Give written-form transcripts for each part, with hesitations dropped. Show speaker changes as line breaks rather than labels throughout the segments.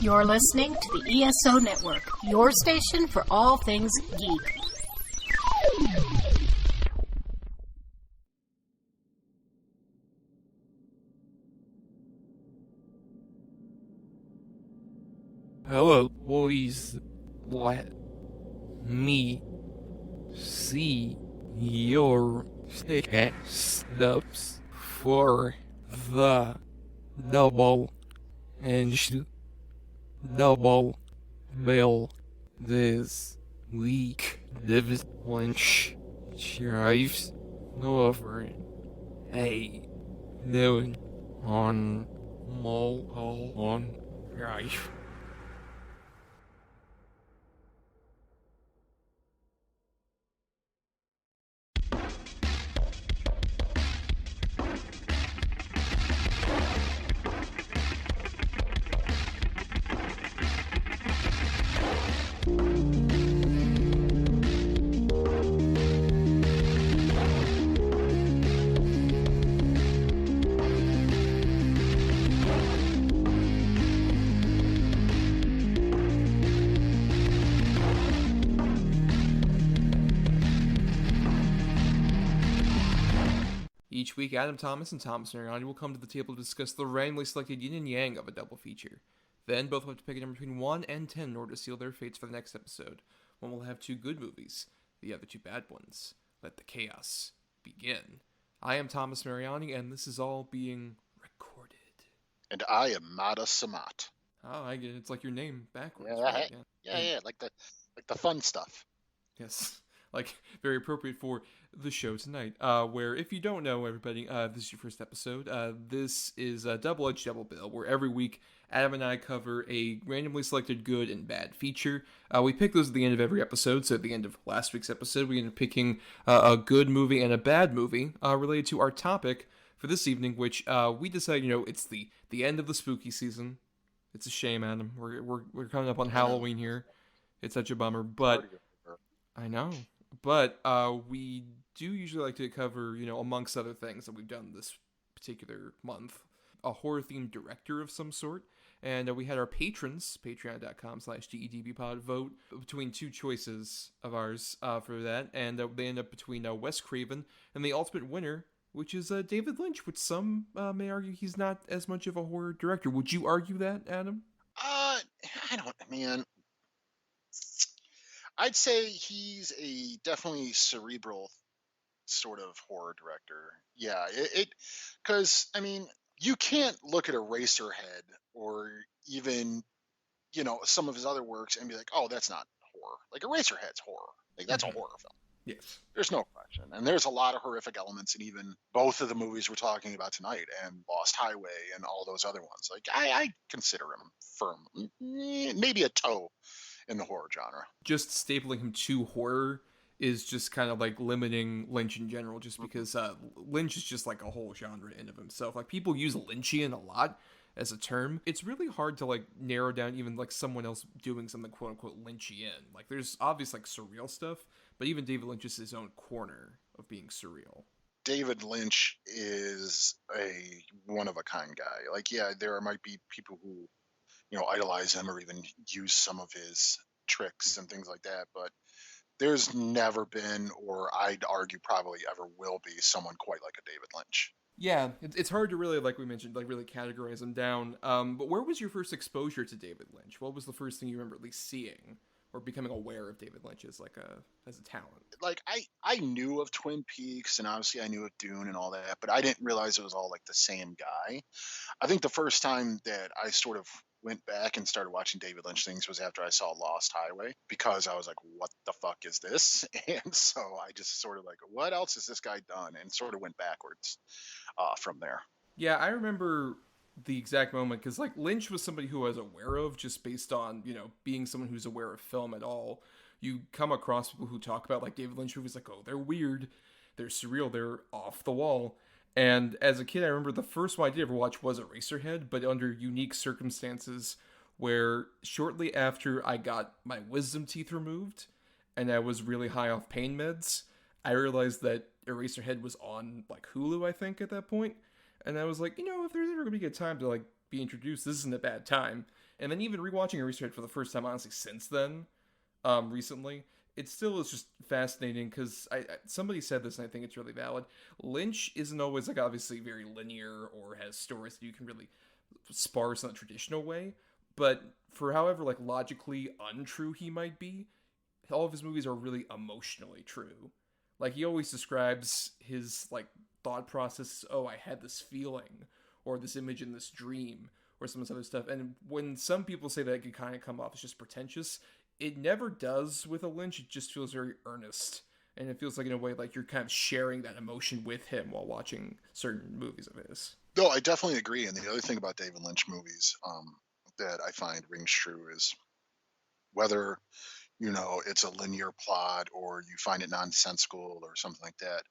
You're listening to the ESO Network, your station for all things geek.
Hello, boys. Let me see your steps for the double bill this week. David Lynch drives over a noon on Mulholland Drive. Each week, Adam Thomas and Thomas Mariani will come to the table to discuss the randomly selected yin and yang of a double feature. Then, both will have to pick a number between 1 and 10 in order to seal their fates for the next episode. One will have 2 good movies, the other 2 bad ones. Let the chaos begin. I am Thomas Mariani, and this is all being recorded.
And I am Mada Samat.
Oh, I get it. It's like your name backwards.
Yeah,
right?
yeah, like the fun stuff.
Yes. Like, very appropriate for the show tonight, where, if you don't know, everybody, this is your first episode. This is a double-edged double bill, where every week Adam and I cover a randomly selected good and bad feature. We pick those at the end of every episode, so at the end of last week's episode, we ended up picking a good movie and a bad movie related to our topic for this evening, which we decided, it's the end of the spooky season. It's a shame, Adam. We're coming up on Halloween here. It's such a bummer, but I know. But we do usually like to cover, amongst other things that we've done this particular month, a horror-themed director of some sort. And we had our patrons, patreon.com/GEDBpod, vote between 2 choices of ours for that. And they end up between Wes Craven and the ultimate winner, which is David Lynch, which some may argue he's not as much of a horror director. Would you argue that, Adam?
I'd say he's a definitely cerebral sort of horror director. Yeah, because you can't look at Eraserhead or even some of his other works and be like, oh, that's not horror. Like Eraserhead's horror. Like that's a horror film.
Yes.
There's no question. And there's a lot of horrific elements in even both of the movies we're talking about tonight and Lost Highway and all those other ones. Like I consider him firm, maybe a toe in the horror genre.
Just stapling him to horror is just kind of like limiting Lynch in general, just because Lynch is just like a whole genre in of himself. Like people use Lynchian a lot as a term. It's really hard to like narrow down even like someone else doing something quote unquote Lynchian. Like there's obvious like surreal stuff, but even David Lynch is his own corner of being surreal.
David Lynch is a one of a kind guy. Like, yeah, there might be people who idolize him or even use some of his tricks and things like that. But there's never been, or I'd argue probably ever will be, someone quite like a David Lynch.
Yeah, it's hard to really, like we mentioned, like really categorize him down. But where was your first exposure to David Lynch? What was the first thing you remember at least seeing or becoming aware of David Lynch as as a talent?
Like I knew of Twin Peaks and obviously I knew of Dune and all that, but I didn't realize it was all like the same guy. I think the first time that I sort of went back and started watching David Lynch things was after I saw Lost Highway, because I was like, what the fuck is this? And so I just sort of like, what else has this guy done? And sort of went backwards from there.
Yeah, I remember the exact moment because like Lynch was somebody who I was aware of just based on, being someone who's aware of film at all. You come across people who talk about like David Lynch movies like, oh, they're weird, they're surreal, they're off the wall. And as a kid, I remember the first one I did ever watch was Eraserhead, but under unique circumstances where shortly after I got my wisdom teeth removed and I was really high off pain meds, I realized that Eraserhead was on like Hulu, I think, at that point. And I was like, if there's ever going to be a good time to like be introduced, this isn't a bad time. And then even rewatching Eraserhead for the first time, honestly, since then, recently, it still is just fascinating because somebody said this and I think it's really valid. Lynch isn't always like obviously very linear or has stories that you can really sparse in a traditional way, but for however like logically untrue he might be, all of his movies are really emotionally true. Like he always describes his like thought process. Oh, I had this feeling, or this image in this dream, or some of this other stuff. And when some people say that it could kind of come off as just pretentious, it never does with a Lynch. It just feels very earnest, and it feels like in a way like you're kind of sharing that emotion with him while watching certain movies of his.
No, I definitely agree. And the other thing about David Lynch movies that I find rings true is whether it's a linear plot or you find it nonsensical or something like that,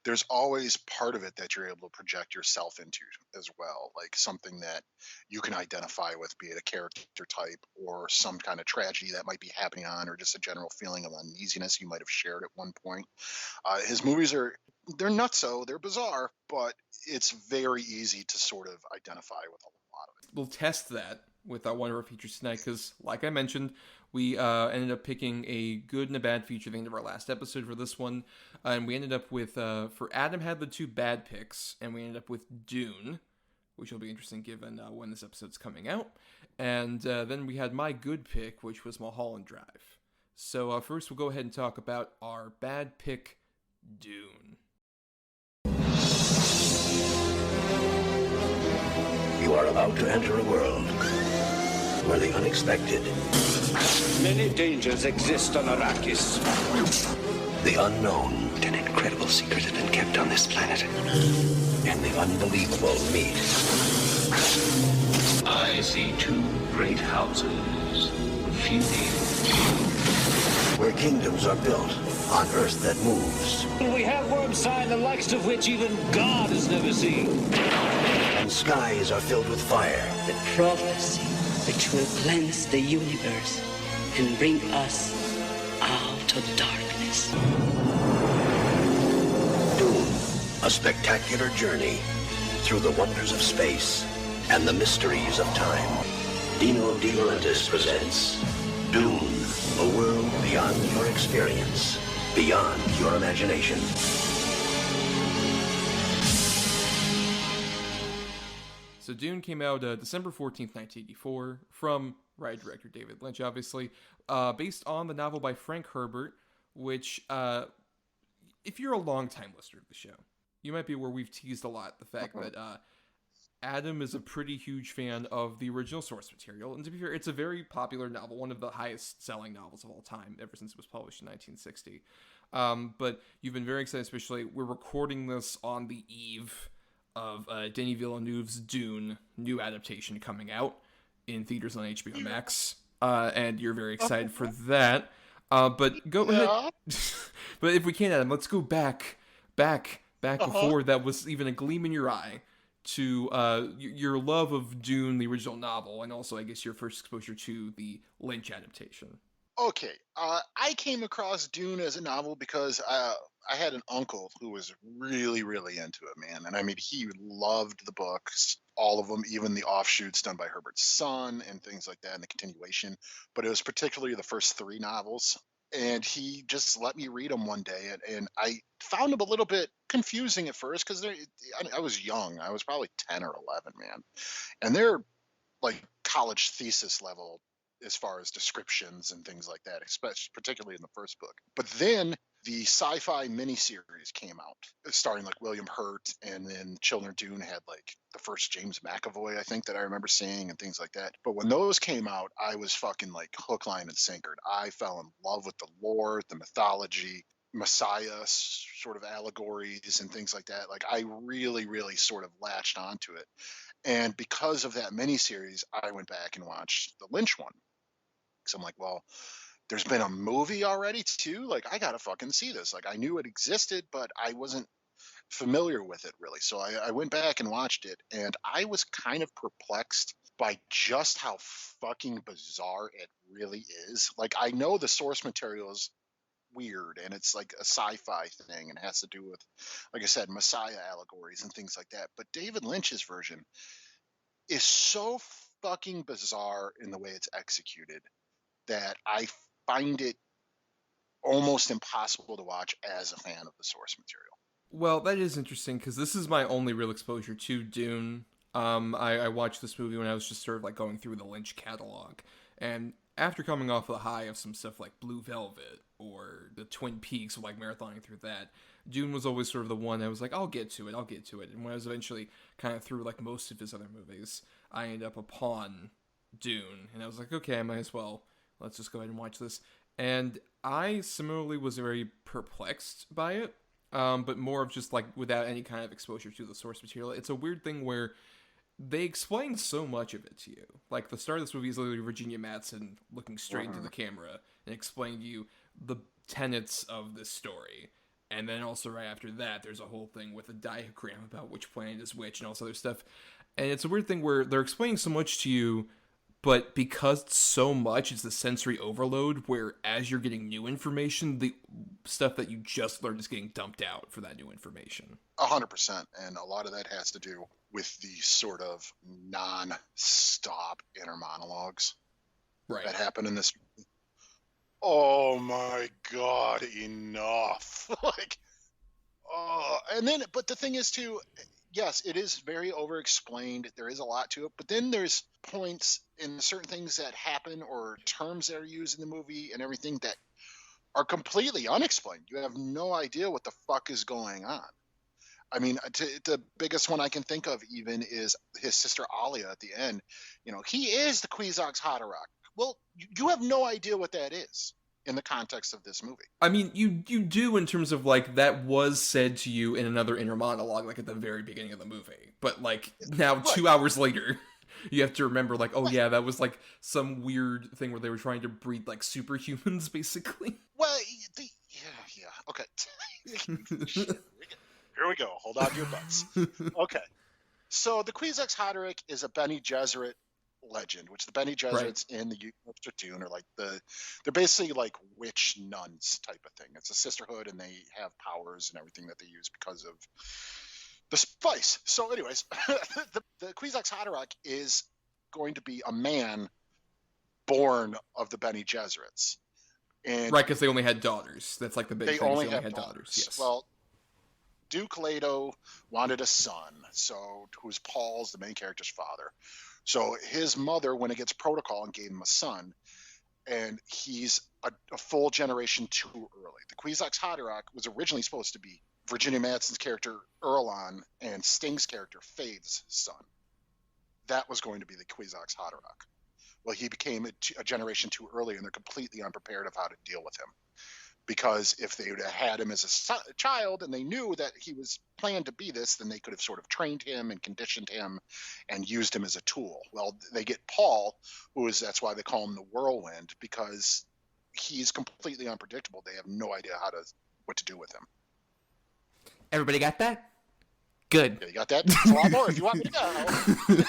there's always part of it that you're able to project yourself into as well, like something that you can identify with, be it a character type or some kind of tragedy that might be happening on, or just a general feeling of uneasiness you might have shared at one point. His movies they're nutso, they're bizarre, but it's very easy to sort of identify with a lot of it.
We'll test that with one of our features tonight because, like I mentioned, we ended up picking a good and a bad feature at the end of our last episode for this one. And we ended up with, for Adam had the 2 bad picks, and we ended up with Dune, which will be interesting given when this episode's coming out. And then we had my good pick, which was Mulholland Drive. So first we'll go ahead and talk about our bad pick, Dune.
You are about to enter a world where the unexpected,
many dangers exist on Arrakis.
the unknown, an incredible secret has been kept on this planet, and the unbelievable meet.
I see 2 great houses, feuding.
Where kingdoms are built on earth that moves,
We have Wormside, the likes of which even God has never seen.
and skies are filled with fire.
The prophecy which will cleanse the universe and bring us out of darkness.
Dune, a spectacular journey through the wonders of space and the mysteries of time. Dino De Laurentiis presents Dune, a world beyond your experience, beyond your imagination.
So Dune came out December 14th, 1984, from writer-director David Lynch, obviously, based on the novel by Frank Herbert, which, if you're a long-time listener of the show, you might be aware we've teased a lot the fact that Adam is a pretty huge fan of the original source material, and to be fair, it's a very popular novel, one of the highest-selling novels of all time, ever since it was published in 1960. But you've been very excited, especially, we're recording this on the eve of Denis Villeneuve's Dune new adaptation coming out in theaters on HBO Max, and you're very excited for that. But go ahead. But if we can, Adam, let's go back before that was even a gleam in your eye to your love of Dune, the original novel, and also, I guess, your first exposure to the Lynch adaptation.
Okay, I came across Dune as a novel because I had an uncle who was really, really into it, man. And I mean, he loved the books, all of them, even the offshoots done by Herbert's son and things like that, and the continuation. But it was particularly the first 3 novels. And he just let me read them one day. And I found them a little bit confusing at first because I was young. I was probably 10 or 11, man. And they're like college thesis level as far as descriptions and things like that, especially particularly in the first book. But then the sci-fi miniseries came out, starring like William Hurt, and then Children of Dune had like the first James McAvoy, I think, that I remember seeing, and things like that. But when those came out, I was fucking like hook, line, and sinker. I fell in love with the lore, the mythology, Messiah sort of allegories and things like that. Like I really, really sort of latched onto it. And because of that miniseries, I went back and watched the Lynch one. So I'm like, well, there's been a movie already too. Like, I gotta fucking see this. Like, I knew it existed, but I wasn't familiar with it really. So I went back and watched it, and I was kind of perplexed by just how fucking bizarre it really is. Like, I know the source material is weird and it's like a sci-fi thing and has to do with, like I said, Messiah allegories and things like that. But David Lynch's version is so fucking bizarre in the way it's executed that I find it almost impossible to watch as a fan of the source material.
Well, that is interesting because this is my only real exposure to Dune. I watched this movie when I was just sort of like going through the Lynch catalog, and after coming off the high of some stuff like Blue Velvet or the Twin Peaks, like marathoning through that, Dune was always sort of the one I was like, I'll get to it. And when I was eventually kind of through like most of his other movies, I ended up upon Dune, and I was like, okay, I might as well. Let's just go ahead and watch this. And I similarly was very perplexed by it, but more of just like without any kind of exposure to the source material. It's a weird thing where they explain so much of it to you. Like the start of this movie is literally Virginia Madsen looking straight into the camera and explaining to you the tenets of this story. And then also right after that, there's a whole thing with a diagram about which planet is which and all this other stuff. And it's a weird thing where they're explaining so much to you, but because it's so much, it's the sensory overload where as you're getting new information, the stuff that you just learned is getting dumped out for that new information.
100%. And a lot of that has to do with the sort of non-stop inner monologues that happen in this. Oh my God, enough. And then, but the thing is too, yes, it is very over-explained. There is a lot to it, but then there's points in certain things that happen or terms that are used in the movie and everything that are completely unexplained. You have no idea what the fuck is going on. I mean, the biggest one I can think of even is his sister Alia at the end. You know, he is the Kwisatz Haderach. Well, you have no idea what that is in the context of this movie.
I mean, you do in terms of, like, that was said to you in another inner monologue, like, at the very beginning of the movie. But, like, now 2 hours later, you have to remember, like, oh, yeah, that was, like, some weird thing where they were trying to breed, like, superhumans, basically.
Well, yeah, okay. Shit. Here we go. Hold on to your butts. Okay. So the Kwisatz Haderach is a Bene Gesserit legend, which the Bene Gesserits in the Universe of Dune are like they're basically like witch nuns type of thing. It's a sisterhood, and they have powers and everything that they use because of the spice. So, anyways, the Kwisatz Haderach is going to be a man born of the Bene Gesserits, and
right, because they only had daughters. That's like the big thing. They only had daughters. Yes.
Well, Duke Leto wanted a son, so who's Paul's the main character's father. So his mother went against protocol and gave him a son, and he's a full generation too early. The Kwisatz Haderach was originally supposed to be Virginia Madsen's character Erlon and Sting's character Faith's son. That was going to be the Kwisatz Haderach. Well, he became a generation too early, and they're completely unprepared of how to deal with him. Because if they would have had him as a child and they knew that he was planned to be this, then they could have sort of trained him and conditioned him and used him as a tool. Well, they get Paul, that's why they call him the Whirlwind, because he's completely unpredictable. They have no idea what to do with him.
Everybody got that? Good.
Yeah, you got that? A lot more if you want me to go.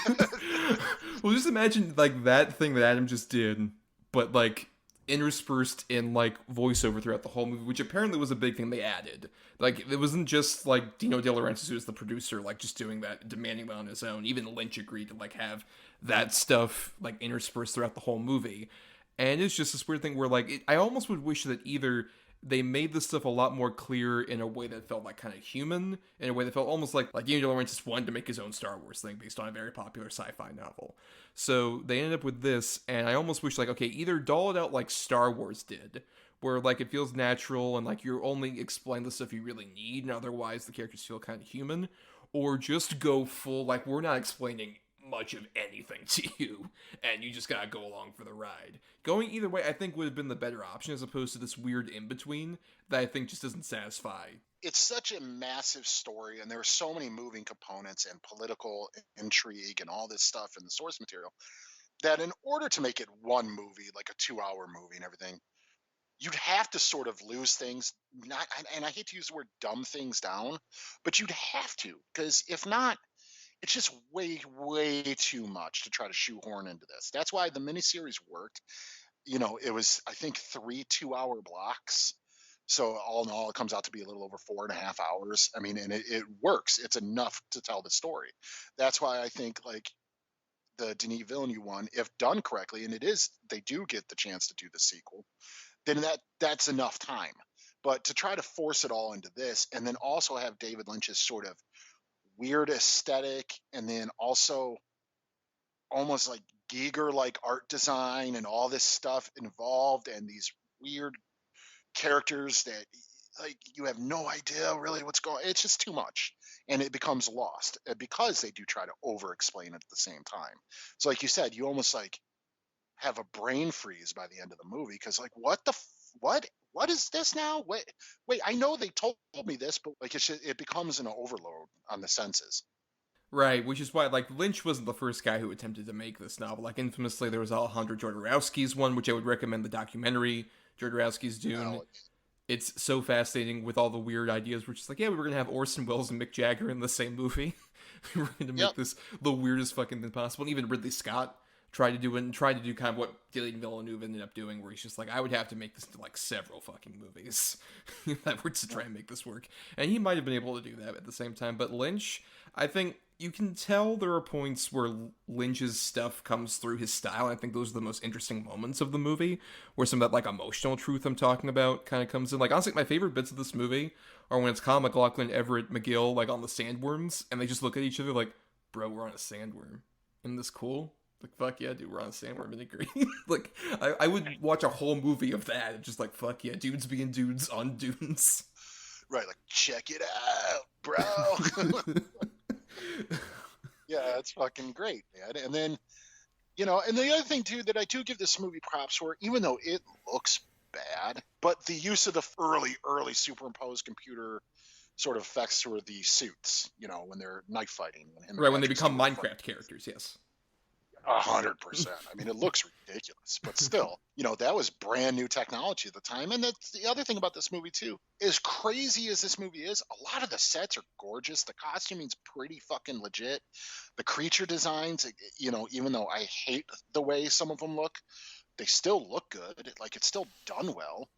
Well, just imagine, like, that thing that Adam just did, but, like, interspersed in, like, voiceover throughout the whole movie, which apparently was a big thing they added. Like, it wasn't just, like, Dino De Laurentiis, who was the producer, like, just doing that, demanding that on his own. Even Lynch agreed to, like, have that stuff, like, interspersed throughout the whole movie. And it's just this weird thing where, like, I almost would wish that either they made this stuff a lot more clear in a way that felt, like, kind of human, in a way that felt almost like Dino De Laurentiis wanted to make his own Star Wars thing based on a very popular sci-fi novel. So they ended up with this, and I almost wish, like, okay, either doll it out like Star Wars did, where, like, it feels natural and, like, you only explain the stuff you really need, and otherwise the characters feel kind of human, or just go full, like, we're not explaining much of anything to you, and you just gotta go along for the ride. Going either way, I think, would have been the better option, as opposed to this weird in-between that I think just doesn't satisfy.
It's such a massive story, and there are so many moving components and political intrigue and all this stuff in the source material that in order to make it one movie, like a 2-hour movie and everything, you'd have to sort of lose things, and I hate to use the word dumb things down, but you'd have to, because if not, it's just way, way too much to try to shoehorn into this. That's why the miniseries worked. You know, it was, I think, 3 2-hour blocks. So all in all, it comes out to be a little over 4.5 hours. I mean, and it works. It's enough to tell the story. That's why I think, like, the Denis Villeneuve one, if done correctly, and they do get the chance to do the sequel, then that's enough time. But to try to force it all into this, and then also have David Lynch's sort of weird aesthetic, and then also almost like Giger like art design and all this stuff involved, and these weird characters that like you have no idea really what's going. It's just too much, and it becomes lost because they do try to over explain it at the same time. So like you said, you almost like have a brain freeze by the end of the movie because like what is this now? Wait, I know they told me this, but like it becomes an overload on the senses.
Right, which is why, like, Lynch wasn't the first guy who attempted to make this novel. Like, infamously, there was Alejandro Jodorowsky's one, which I would recommend the documentary, Jodorowsky's Dune. It's so fascinating with all the weird ideas. We're just like, yeah, we were going to have Orson Welles and Mick Jagger in the same movie. We were going to make this the weirdest fucking thing possible. And even Ridley Scott tried to do it, and tried to do kind of what David Villeneuve ended up doing, where he's just like, I would have to make this into like several fucking movies if I were to try and make this work. And he might have been able to do that at the same time. But Lynch, I think you can tell there are points where Lynch's stuff comes through his style. I think those are the most interesting moments of the movie, where some of that like emotional truth I'm talking about kind of comes in. Like, honestly, my favorite bits of this movie are when it's Kyle MacLachlan, Everett McGill, like on the sandworms, and they just look at each other like, bro, we're on a sandworm. Isn't this cool? Like, fuck yeah, dude, we're on a sandworm and agree. Like, I would watch a whole movie of that, and just like, fuck yeah, dudes being dudes on dunes.
Right, like, check it out, bro. Yeah, it's fucking great, man. And then, and the other thing, too, that I do give this movie props for, even though it looks bad, but the use of the early superimposed computer sort of effects for the suits, when they're knife fighting.
Right, when they become Minecraft characters, yes.
100%. I mean, it looks ridiculous, but still, that was brand new technology at the time. And that's the other thing about this movie too. As crazy as this movie is, a lot of the sets are gorgeous. The costuming's pretty fucking legit. The creature designs, even though I hate the way some of them look, they still look good. Like, it's still done well.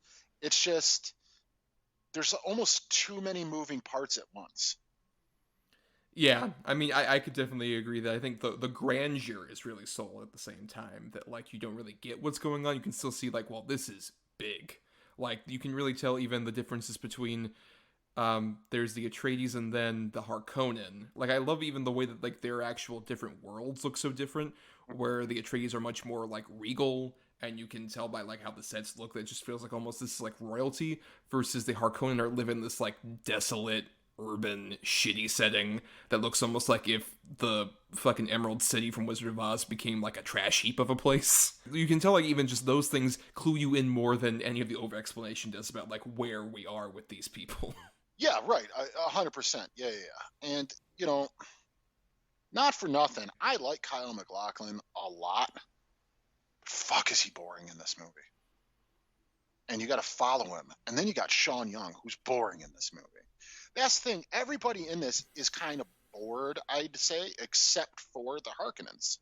It's just there's almost too many moving parts at once.
Yeah, I mean, I could definitely agree that I think the grandeur is really sold at the same time, that, like, you don't really get what's going on. You can still see, like, well, this is big. Like, you can really tell even the differences between, there's the Atreides and then the Harkonnen. Like, I love even the way that, like, their actual different worlds look so different, where the Atreides are much more, like, regal, and you can tell by, like, how the sets look that it just feels like almost this is, like, royalty, versus the Harkonnen are living this, like, desolate, urban, shitty setting that looks almost like if the fucking Emerald City from Wizard of Oz became like a trash heap of a place. You can tell, like, even just those things clue you in more than any of the over-explanation does about, like, where we are with these people.
Yeah, right. 100%. Yeah. And, not for nothing, I like Kyle MacLachlan a lot. But fuck, is he boring in this movie. And you got to follow him. And then you got Sean Young, who's boring in this movie. That's the thing. Everybody in this is kind of bored, I'd say, except for the Harkonnens.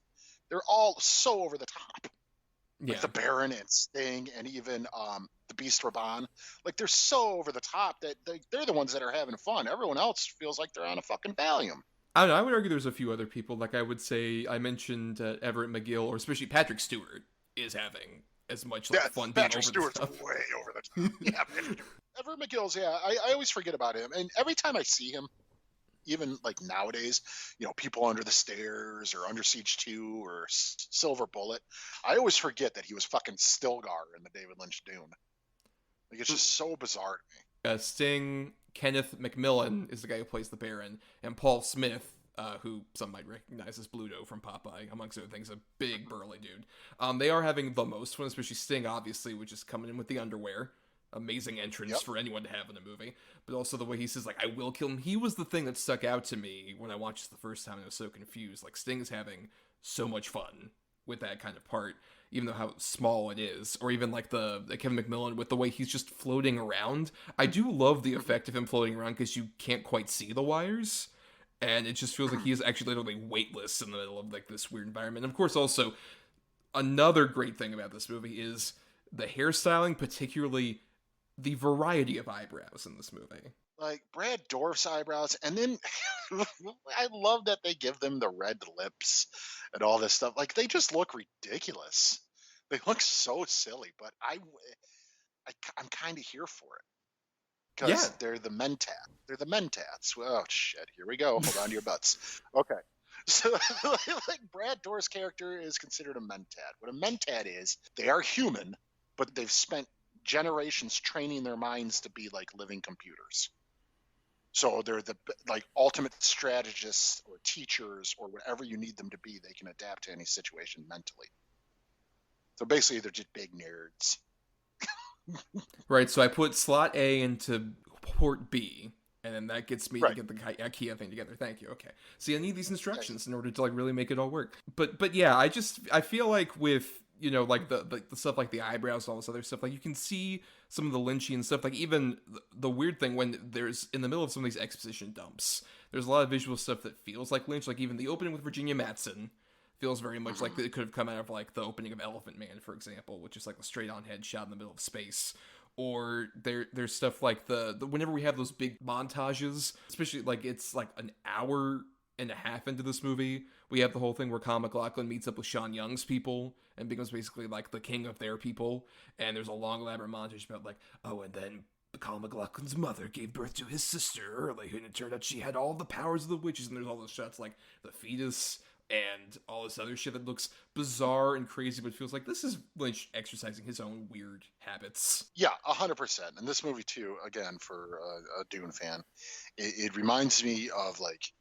They're all so over the top.
Yeah.
Like the Baron and Sting and even the Beast Raban. Like, they're so over the top that they're the ones that are having fun. Everyone else feels like they're on a fucking Valium.
I don't know. I would argue there's a few other people. Like, I would say I mentioned Everett McGill, or especially Patrick Stewart is having as much fun being
Patrick Stewart's way over the top. Yeah, Everett McGill's, I always forget about him. And every time I see him, even like nowadays, People Under the Stairs or Under Siege 2 or Silver Bullet, I always forget that he was fucking Stilgar in the David Lynch Dune. Like, it's just so bizarre to me.
Sting, Kenneth McMillan is the guy who plays the Baron, and Paul Smith, who some might recognize as Bluto from Popeye, amongst other things, a big burly dude. They are having the most fun, especially Sting, obviously, which is coming in with the underwear. Amazing entrance for anyone to have in a movie. But also the way he says, like, I will kill him. He was the thing that stuck out to me when I watched this the first time, and I was so confused. Like, Sting is having so much fun with that kind of part, even though how small it is. Or even, like, the Kevin McMillan with the way he's just floating around. I do love the effect of him floating around because you can't quite see the wires. And it just feels like he is actually literally weightless in the middle of, like, this weird environment. And of course, also, another great thing about this movie is the hairstyling, particularly the variety of eyebrows in this movie.
Like Brad Dourif's eyebrows, and then I love that they give them the red lips and all this stuff. Like they just look ridiculous. They look so silly, but I'm kind of here for it
Yeah.
because they're the mentat. They're the mentats. Oh shit! Here we go. Hold on to your butts. Okay. So, like Brad Dourif's character is considered a mentat. What a mentat is, they are human, but they've spent generations training their minds to be like living computers. So they're the like ultimate strategists or teachers or whatever you need them to be. They can adapt to any situation mentally. So basically, they're just big nerds.
Right, so I put slot A into port B, and then that gets me
Right.
to get the IKEA thing together. Thank you. Okay. See, I need these instructions in order to like really make it all work. But yeah, I feel like with, you know, like the stuff like the eyebrows and all this other stuff, like you can see some of the Lynchian stuff. Like even the weird thing when there's in the middle of some of these exposition dumps, there's a lot of visual stuff that feels like Lynch. Like even the opening with Virginia Madsen feels very much like it could have come out of like the opening of Elephant Man, for example, which is like a straight on head shot in the middle of space. Or there's stuff like the whenever we have those big montages, especially like it's like an hour and a half into this movie, we have the whole thing where Kyle MacLachlan meets up with Sean Young's people and becomes basically like the king of their people. And there's a long elaborate montage about like, oh, and then Kyle MacLachlan's mother gave birth to his sister early, and it turned out she had all the powers of the witches. And there's all those shots like the fetus and all this other shit that looks bizarre and crazy, but feels like this is Lynch exercising his own weird habits.
Yeah, 100%. And this movie too, again, for a Dune fan, it reminds me of like,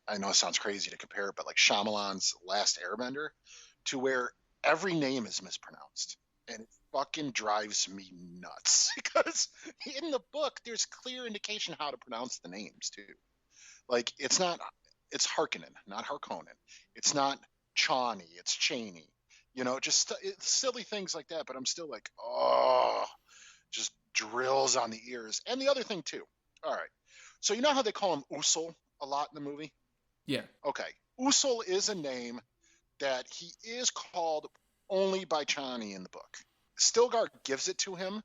I know it sounds crazy to compare it, but like Shyamalan's Last Airbender, to where every name is mispronounced, and it fucking drives me nuts because in the book there's clear indication how to pronounce the names too. Like it's Harkonnen, not Harkonnen. It's not Chani, it's Chaney. You know, just it's silly things like that. But I'm still like, oh, just drills on the ears. And the other thing too. All right. So you know how they call him Usul a lot in the movie?
Yeah.
Okay. Usul is a name that he is called only by Chani in the book. Stilgar gives it to him,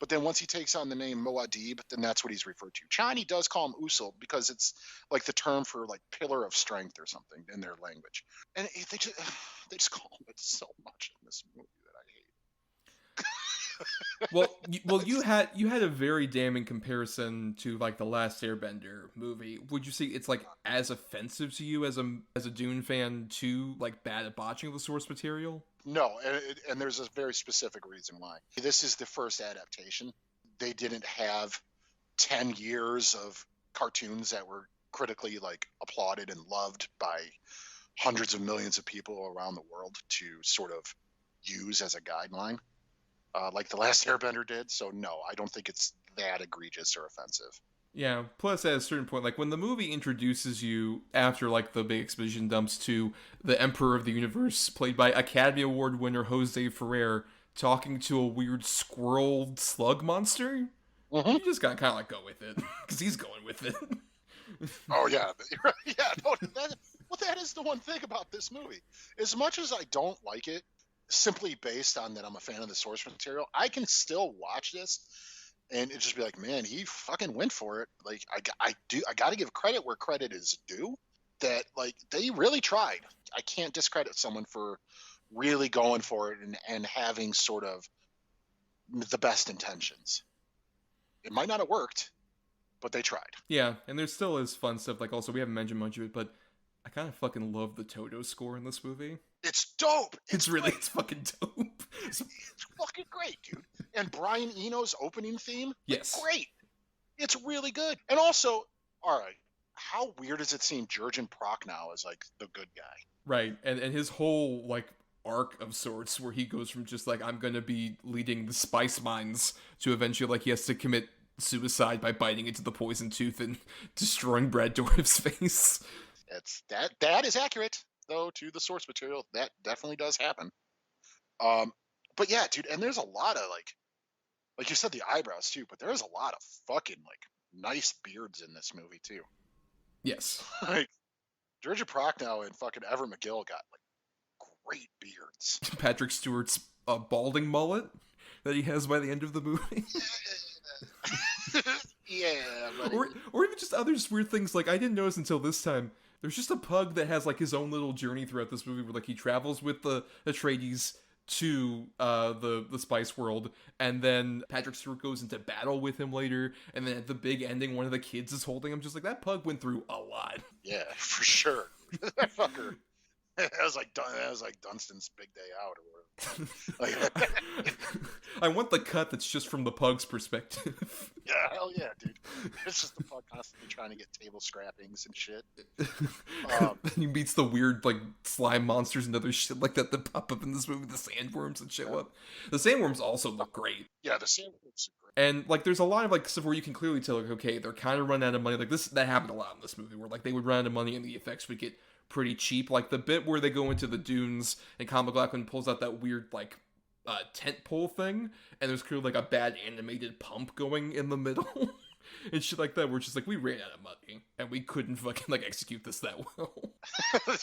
but then once he takes on the name Muad'Dib, then that's what he's referred to. Chani does call him Usul because it's like the term for like pillar of strength or something in their language. And they just call him it so much in this movie that I hate.
Well, you had a very damning comparison to like the Last Airbender movie. Would you say it's like as offensive to you as a Dune fan to like bad at botching the source material?
No, and there's a very specific reason why. This is the first adaptation. They didn't have 10 years of cartoons that were critically like applauded and loved by hundreds of millions of people around the world to sort of use as a guideline, like The Last Airbender did. So no, I don't think it's that egregious or offensive.
Yeah, plus at a certain point, like when the movie introduces you after like the big exposition dumps to the Emperor of the Universe, played by Academy Award winner Jose Ferrer, talking to a weird squirrel slug monster, you just gotta kind of like go with it, because he's going with it.
Oh yeah, yeah. No, that is the one thing about this movie. As much as I don't like it, simply based on that I'm a fan of the source material, I can still watch this and it just be like, man, he fucking went for it. Like I got to give credit where credit is due. That like they really tried. I can't discredit someone for really going for it and having sort of the best intentions. It might not have worked, but they tried.
Yeah, and there still is fun stuff. Like also, we haven't mentioned much of it, but I kind of fucking love the Toto score in this movie.
It's dope.
It's fucking dope.
It's fucking great, dude. And Brian Eno's opening theme,
yes,
great. It's really good. And also, all right, how weird does it seem Jurgen Prochnow is like the good guy?
Right, and his whole like arc of sorts, where he goes from just like I'm gonna be leading the spice mines to eventually like he has to commit suicide by biting into the poison tooth and destroying Brad Dourif's face.
It's that is accurate though to the source material. That definitely does happen. But yeah, dude, and there's a lot of like you said, the eyebrows too, but there's a lot of fucking like nice beards in this movie too.
Yes.
Like Jurgen Prochnow and fucking Everett McGill got like great beards.
Patrick Stewart's balding mullet that he has by the end of the movie.
Yeah, but
or even just other just weird things. Like I didn't notice until this time. There's just a pug that has like his own little journey throughout this movie, where like he travels with the Atreides to the Spice World, and then Patrick Stewart goes into battle with him later, and then at the big ending, one of the kids is holding him. Just like that pug went through a lot.
yeah, for sure. That fucker. That was like Dunstan's big day out or whatever.
I want the cut that's just from the pug's perspective.
Yeah, hell yeah, dude. It's just the pug constantly trying to get table scrappings and shit.
He meets the weird like slime monsters and other shit like that pop up in this movie. The sandworms that show up. The sandworms also look great.
Yeah, the sandworms are great.
And like, there's a lot of like stuff where you can clearly tell, like, okay, they're kind of running out of money. Like that happened a lot in this movie, where like they would run out of money and the effects would get pretty cheap. Like the bit where they go into the dunes and Kyle MacLachlan pulls out that weird like tent pole thing, and there's clearly like a bad animated pump going in the middle and shit like that, where it's just like, we ran out of money and we couldn't fucking like execute this that well.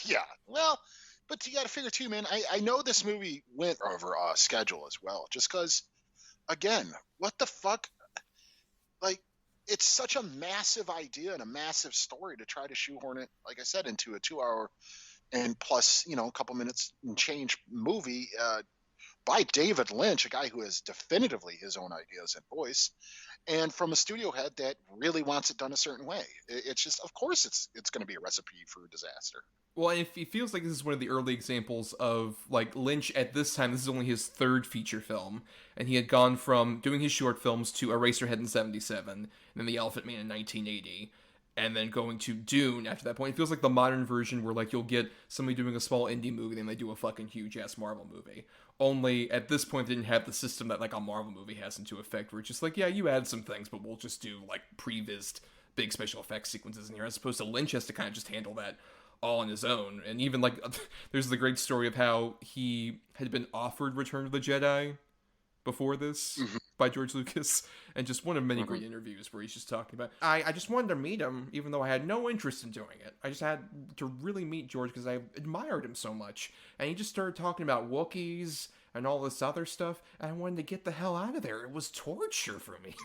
Yeah, well, but you gotta figure too, man, I know this movie went over schedule as well, just because, again, what the fuck, like, it's such a massive idea and a massive story to try to shoehorn it, like I said, into a 2 hour and plus, a couple minutes and change movie by David Lynch, a guy who has definitively his own ideas and voice, and from a studio head that really wants it done a certain way. It's just, of course, it's going to be a recipe for disaster.
Well, and it feels like this is one of the early examples of, like, Lynch at this time. This is only his third feature film, and he had gone from doing his short films to Eraserhead in 1977, and then The Elephant Man in 1980, and then going to Dune after that point. It feels like the modern version where, like, you'll get somebody doing a small indie movie, then they do a fucking huge-ass Marvel movie. Only, at this point, they didn't have the system that, like, a Marvel movie has into effect, where it's just like, yeah, you add some things, but we'll just do, like, prevised big special effects sequences in here, as opposed to Lynch has to kind of just handle that all on his own. And even like, there's the great story of how he had been offered Return of the Jedi before this by George Lucas, and just one of many great interviews where he's just talking about, I just wanted to meet him even though I had no interest in doing it. I just had to really meet George because I admired him so much, and he just started talking about Wookiees and all this other stuff, and I wanted to get the hell out of there. It was torture for me.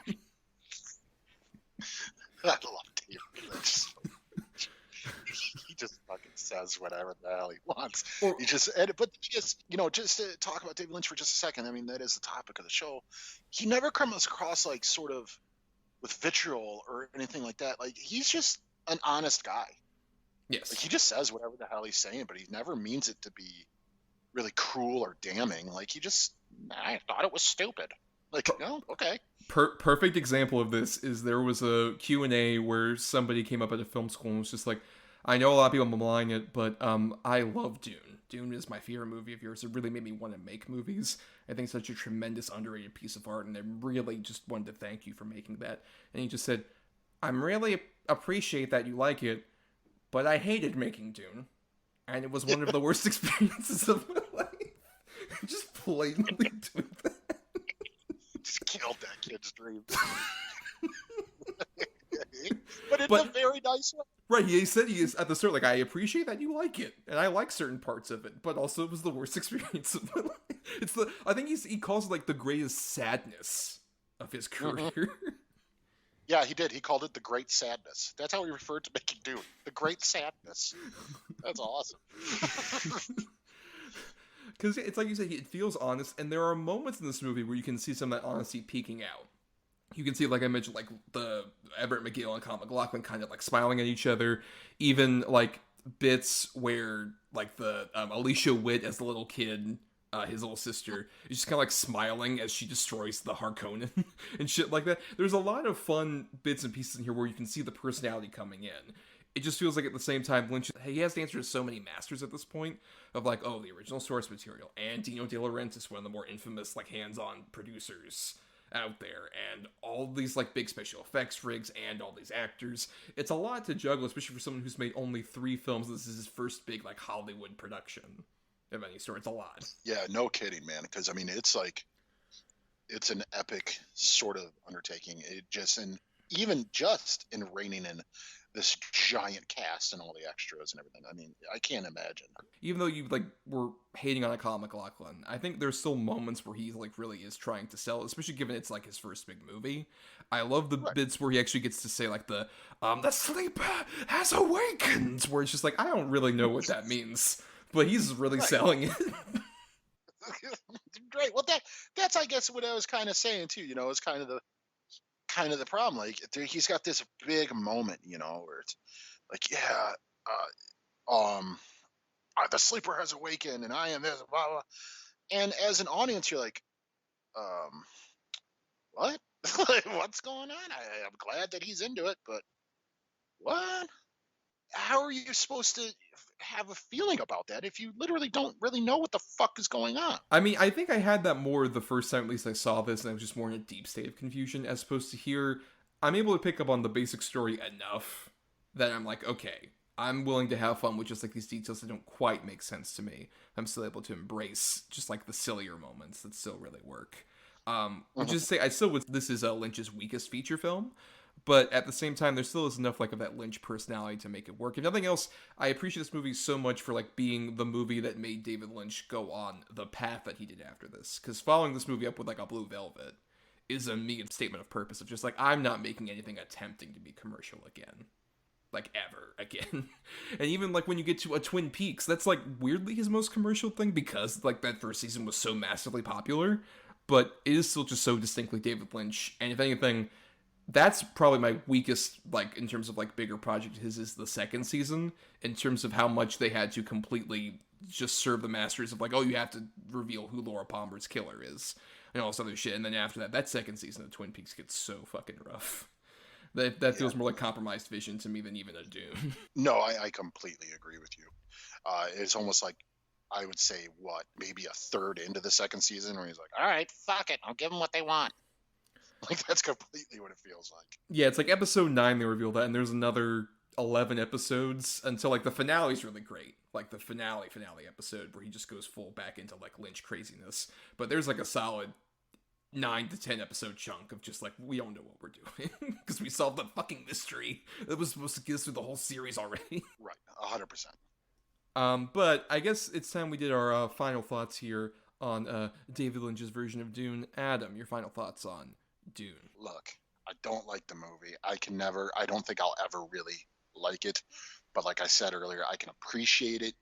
I love David Lynch. He just fucking says whatever the hell he wants. He just, but just, just to talk about David Lynch for just a second, I mean, that is the topic of the show. He never comes across like sort of with vitriol or anything like that. Like, he's just an honest guy.
Yes.
Like, he just says whatever the hell he's saying, but he never means it to be really cruel or damning. Like, I thought it was stupid. Like, no, okay.
Perfect example of this is there was a Q&A where somebody came up at a film school and was just like, I know a lot of people malign it, but I love Dune. Dune is my favorite movie of yours. It really made me want to make movies. I think it's such a tremendous, underrated piece of art, and I really just wanted to thank you for making that. And he just said, I really appreciate that you like it, but I hated making Dune. And it was one of the worst experiences of my life. Just blatantly doing that.
Just killed that kid's dream. But it's a very nice way.
Right, he said he is at the start, like, I appreciate that you like it, and I like certain parts of it, but also it was the worst experience of my life. I think he calls it, like, the greatest sadness of his career.
Yeah, he did. He called it the Great Sadness. That's how he referred to making Dune. The Great Sadness. That's awesome.
Because it's like you said, it feels honest, and there are moments in this movie where you can see some of that honesty peeking out. You can see, like I mentioned, like the Everett McGill and Kyle MacLachlan kind of like smiling at each other. Even like bits where like the Alicia Witt as the little kid, his little sister, is just kind of like smiling as she destroys the Harkonnen and shit like that. There's a lot of fun bits and pieces in here where you can see the personality coming in. It just feels like at the same time, Lynch, he has to answer to so many masters at this point of like, oh, the original source material, and Dino De Laurentiis, one of the more infamous like hands-on producers out there, and all these like big special effects rigs and all these actors. It's a lot to juggle, especially for someone who's made only 3 films. This is his first big like Hollywood production of any sort. It's a lot.
Yeah, no kidding, man. Because I mean, it's an epic sort of undertaking. It just, and even just in reining in this giant cast and all the extras and everything. I mean, I can't imagine.
Even though you like were hating on Kyle MacLachlan, I think there's still moments where he like really is trying to sell, especially given it's like his first big movie. I love the bits where he actually gets to say like the sleeper has awakened, where it's just like I don't really know what that means, but he's really selling it.
Great. Well, that's I guess what I was kind of saying too. You know, it's kind of the problem. Like he's got this big moment, you know, where it's like, yeah, the sleeper has awakened, and I am this, blah blah. And as an audience, you're like, what? What's going on? I'm glad that he's into it, but what? How are you supposed to have a feeling about that if you literally don't really know what the fuck is going on?
I mean, I think I had that more the first time at least I saw this, and I was just more in a deep state of confusion, as opposed to here, I'm able to pick up on the basic story enough that I'm like, okay, I'm willing to have fun with just like these details that don't quite make sense to me. I'm still able to embrace just like the sillier moments that still really work. Which is to say, I still would, this is Lynch's weakest feature film, but at the same time, there still is enough like of that Lynch personality to make it work. If nothing else, I appreciate this movie so much for like being the movie that made David Lynch go on the path that he did after this. Because following this movie up with like a Blue Velvet is a mean statement of purpose of just like, I'm not making anything attempting to be commercial again. Like ever again. And even like when you get to a Twin Peaks, that's like weirdly his most commercial thing because like that first season was so massively popular, but it is still just so distinctly David Lynch. And if anything, that's probably my weakest, like, in terms of, like, bigger project his is the second season, in terms of how much they had to completely just serve the masters of, like, oh, you have to reveal who Laura Palmer's killer is, and all this other shit, and then after that second season of Twin Peaks gets so fucking rough. That feels more like compromised vision to me than even a Dune.
No, I completely agree with you. It's almost like, I would say, maybe a third into the second season, where he's like, all right, fuck it, I'll give them what they want. Like, that's completely what it feels like.
Yeah, it's like episode 9 they reveal that, and there's another 11 episodes until, like, the finale's really great. Like, the finale episode where he just goes full back into, like, Lynch craziness. But there's, like, a solid 9 to 10 episode chunk of just, like, we don't know what we're doing. Because we solved the fucking mystery that was supposed to get us through the whole series already.
Right, 100%.
But I guess it's time we did our final thoughts here on David Lynch's version of Dune. Adam, your final thoughts on Dune.
Look, I don't like the movie. I don't think I'll ever really like it. But like I said earlier, I can appreciate it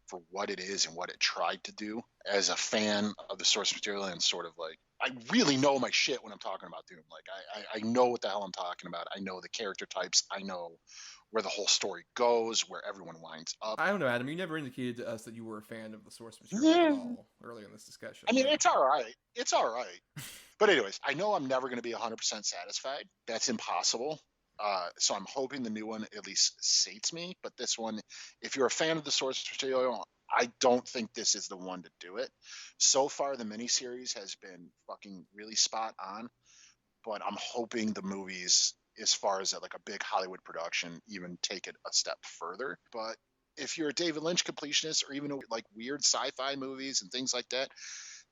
for what it is and what it tried to do. As a fan of the source material and sort of like, I really know my shit when I'm talking about Dune. Like, I know what the hell I'm talking about. I know the character types. I know where the whole story goes, where everyone winds up.
I don't know, Adam. You never indicated to us that you were a fan of the source material at all earlier in this discussion.
I mean, it's all right. It's all right. But anyways, I know I'm never going to be 100% satisfied. That's impossible. So I'm hoping the new one at least sates me. But this one, if you're a fan of the source material, I don't think this is the one to do it. So far, the miniseries has been fucking really spot on. But I'm hoping the movies, as far as like a big Hollywood production, even take it a step further. But if you're a David Lynch completionist or even like weird sci-fi movies and things like that,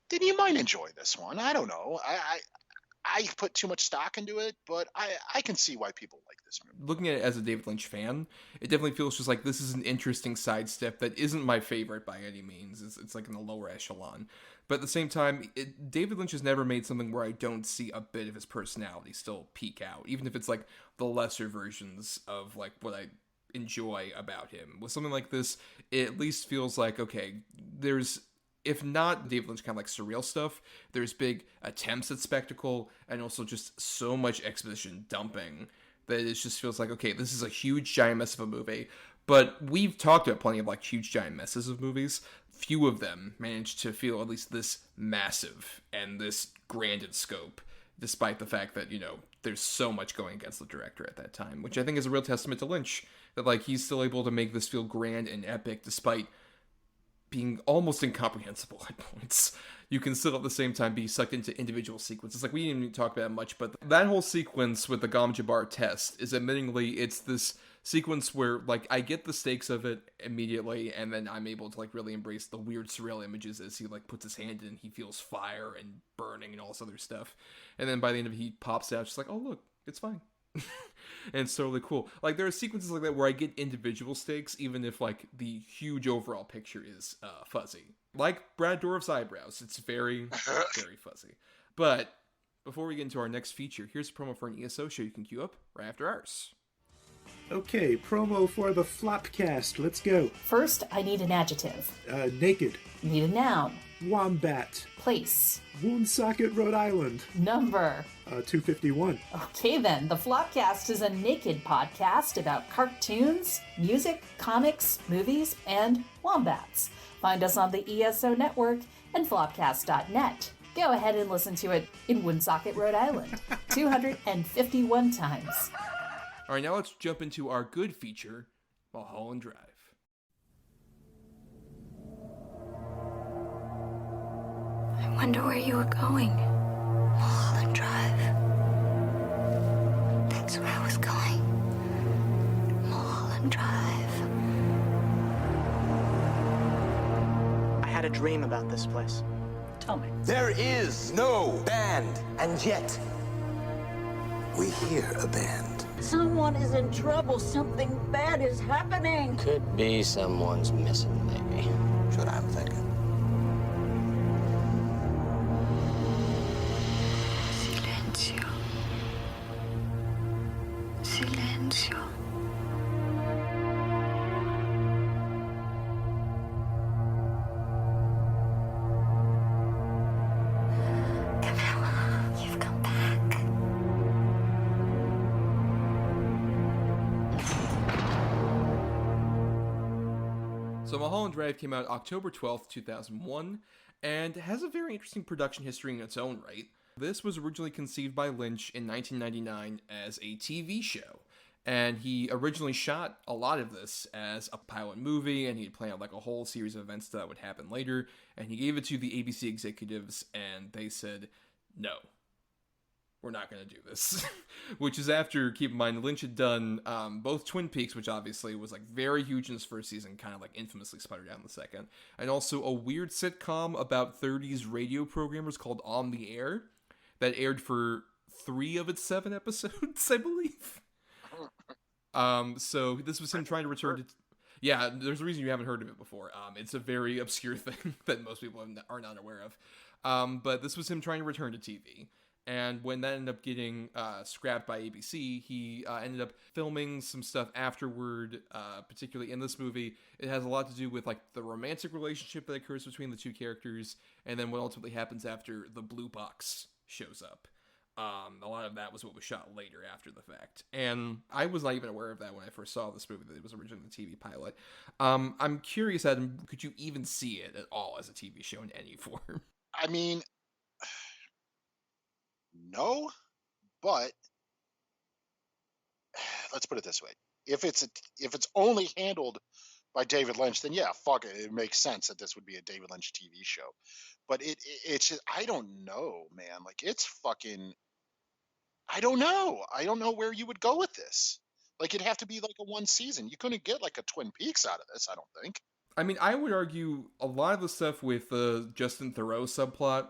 then you might enjoy this one. I don't know. I put too much stock into it, but I can see why people like this movie.
Looking at it as a David Lynch fan, it definitely feels just like this is an interesting sidestep that isn't my favorite by any means. It's like in the lower echelon. But at the same time, David Lynch has never made something where I don't see a bit of his personality still peek out, even if it's like the lesser versions of like what I enjoy about him. With something like this, it at least feels like, okay, there's, if not David Lynch kind of like surreal stuff, there's big attempts at spectacle and also just so much exposition dumping that it just feels like, okay, this is a huge giant mess of a movie. But we've talked about plenty of like huge giant messes of movies. Few of them managed to feel at least this massive and this grand in scope, despite the fact that, you know, there's so much going against the director at that time, which I think is a real testament to Lynch, that like he's still able to make this feel grand and epic despite being almost incomprehensible at points. You can still at the same time be sucked into individual sequences. Like, we didn't even talk about it much, but that whole sequence with the Gom Jabbar test is admittingly, it's this sequence where, like, I get the stakes of it immediately, and then I'm able to, like, really embrace the weird surreal images as he, like, puts his hand in, he feels fire and burning and all this other stuff. And then by the end of it, he pops out, just like, oh, look, it's fine. And it's totally cool. Like, there are sequences like that where I get individual stakes, even if, like, the huge overall picture is fuzzy. Like Brad Dourif's eyebrows. It's very, very fuzzy. But before we get into our next feature, here's a promo for an ESO show you can queue up right after ours.
Okay, promo for the Flopcast. Let's go.
First, I need an adjective.
Naked.
Need a noun.
Wombat.
Place.
Woonsocket, Rhode Island.
Number.
251.
Okay then, the Flopcast is a naked podcast about cartoons, music, comics, movies, and wombats. Find us on the ESO Network and flopcast.net. Go ahead and listen to it in Woonsocket, Rhode Island, 251 times.
All right, now let's jump into our good feature, Mulholland Drive.
I wonder where you were going. Mulholland Drive. That's where I was going. Mulholland Drive.
I had a dream about this place.
Tell me.
There is no band, and yet we hear a band.
Someone is in trouble. Something bad is happening.
Could be someone's missing, maybe.
That's what I'm thinking.
Silencio. Silencio. Camilla, you've come back.
So Mulholland Drive came out October 12th, 2001, and has a very interesting production history in its own right. This was originally conceived by Lynch in 1999 as a TV show, and he originally shot a lot of this as a pilot movie, and he had planned like a whole series of events that would happen later, and he gave it to the ABC executives, and they said, no, we're not going to do this. Which is after, keep in mind, Lynch had done both Twin Peaks, which obviously was like very huge in its first season, kind of like infamously sputtered out in the second, and also a weird sitcom about 30s radio programmers called On the Air that aired for 3 of its 7 episodes, I believe. So this was him trying to return to... Yeah, there's a reason you haven't heard of it before. It's a very obscure thing that most people are not aware of. But this was him trying to return to TV. And when that ended up getting scrapped by ABC, he ended up filming some stuff afterward, particularly in this movie. It has a lot to do with like the romantic relationship that occurs between the two characters, and then what ultimately happens after the blue box shows up. A lot of that was what was shot later after the fact. And I was not even aware of that when I first saw this movie, that it was originally the TV pilot. I'm curious, Adam, could you even see it at all as a TV show in any form?
I mean, no, but let's put it this way. If it's only handled by David Lynch, then yeah, fuck it. It makes sense that this would be a David Lynch TV show. But it's just, I don't know, man. Like, it's fucking, I don't know. I don't know where you would go with this. Like, it'd have to be like a one season. You couldn't get like a Twin Peaks out of this, I don't think.
I mean, I would argue a lot of the stuff with the Justin Theroux subplot,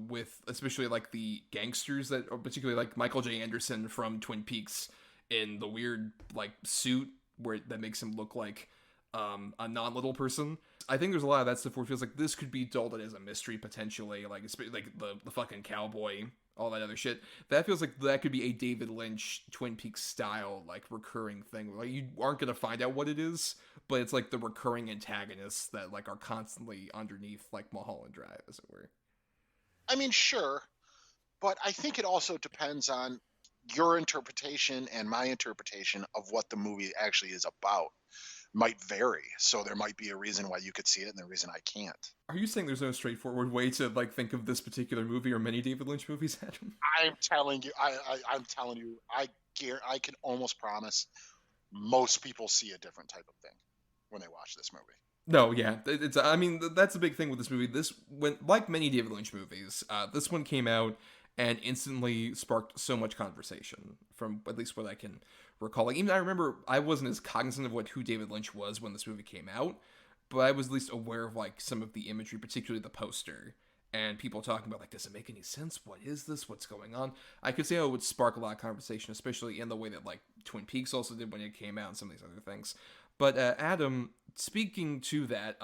with especially like the gangsters that, or particularly like Michael J. Anderson from Twin Peaks in the weird like suit where that makes him look like a non-little person. I think there's a lot of that stuff where it feels like this could be told as a mystery potentially, like the fucking cowboy, all that other shit. That feels like that could be a David Lynch Twin Peaks style like recurring thing. Like, you aren't gonna find out what it is, but it's like the recurring antagonists that like are constantly underneath like Mulholland Drive, as it were.
I mean, sure, but I think it also depends on your interpretation and my interpretation of what the movie actually is about. Might vary, so there might be a reason why you could see it and the reason I can't.
Are you saying there's no straightforward way to like think of this particular movie or many David Lynch movies, Adam?
I'm telling you, I'm telling you, I can almost promise most people see a different type of thing when they watch this movie.
No, yeah, it's. I mean, that's a big thing with this movie. This went like many David Lynch movies. This one came out and instantly sparked so much conversation, from at least what I can recall. Like, even I remember I wasn't as cognizant of who David Lynch was when this movie came out, but I was at least aware of like some of the imagery, particularly the poster. and people talking about, like, does it make any sense? What is this? What's going on? I could say it would spark a lot of conversation, especially in the way that, like, Twin Peaks also did when it came out and some of these other things. But, Adam, speaking to that,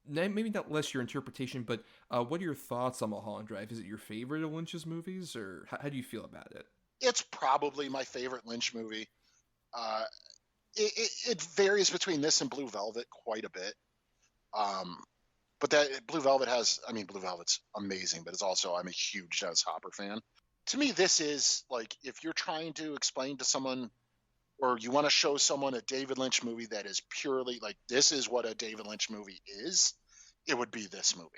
maybe not less your interpretation, but what are your thoughts on Mulholland Drive? Is it your favorite of Lynch's movies, or how do you feel about it?
It's probably my favorite Lynch movie. It varies between this and Blue Velvet quite a bit. But that Blue Velvet's amazing, but it's also, I'm a huge Dennis Hopper fan. To me, this is like, if you're trying to explain to someone, or you want to show someone a David Lynch movie that is purely like, this is what a David Lynch movie is, it would be this movie.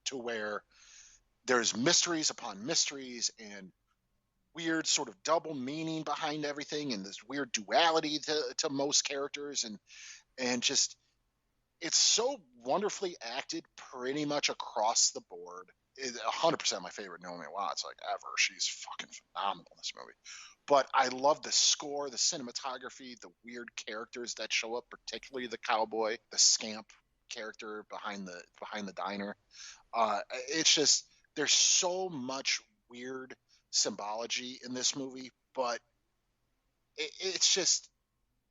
To where there's mysteries upon mysteries and weird sort of double meaning behind everything, and this weird duality to most characters, and just, it's so wonderfully acted pretty much across the board. It's 100% my favorite Naomi Watts, like, ever. She's fucking phenomenal in this movie. But I love the score, the cinematography, the weird characters that show up, particularly the cowboy, the scamp character behind the diner. It's just, there's so much weird symbology in this movie, but it's just,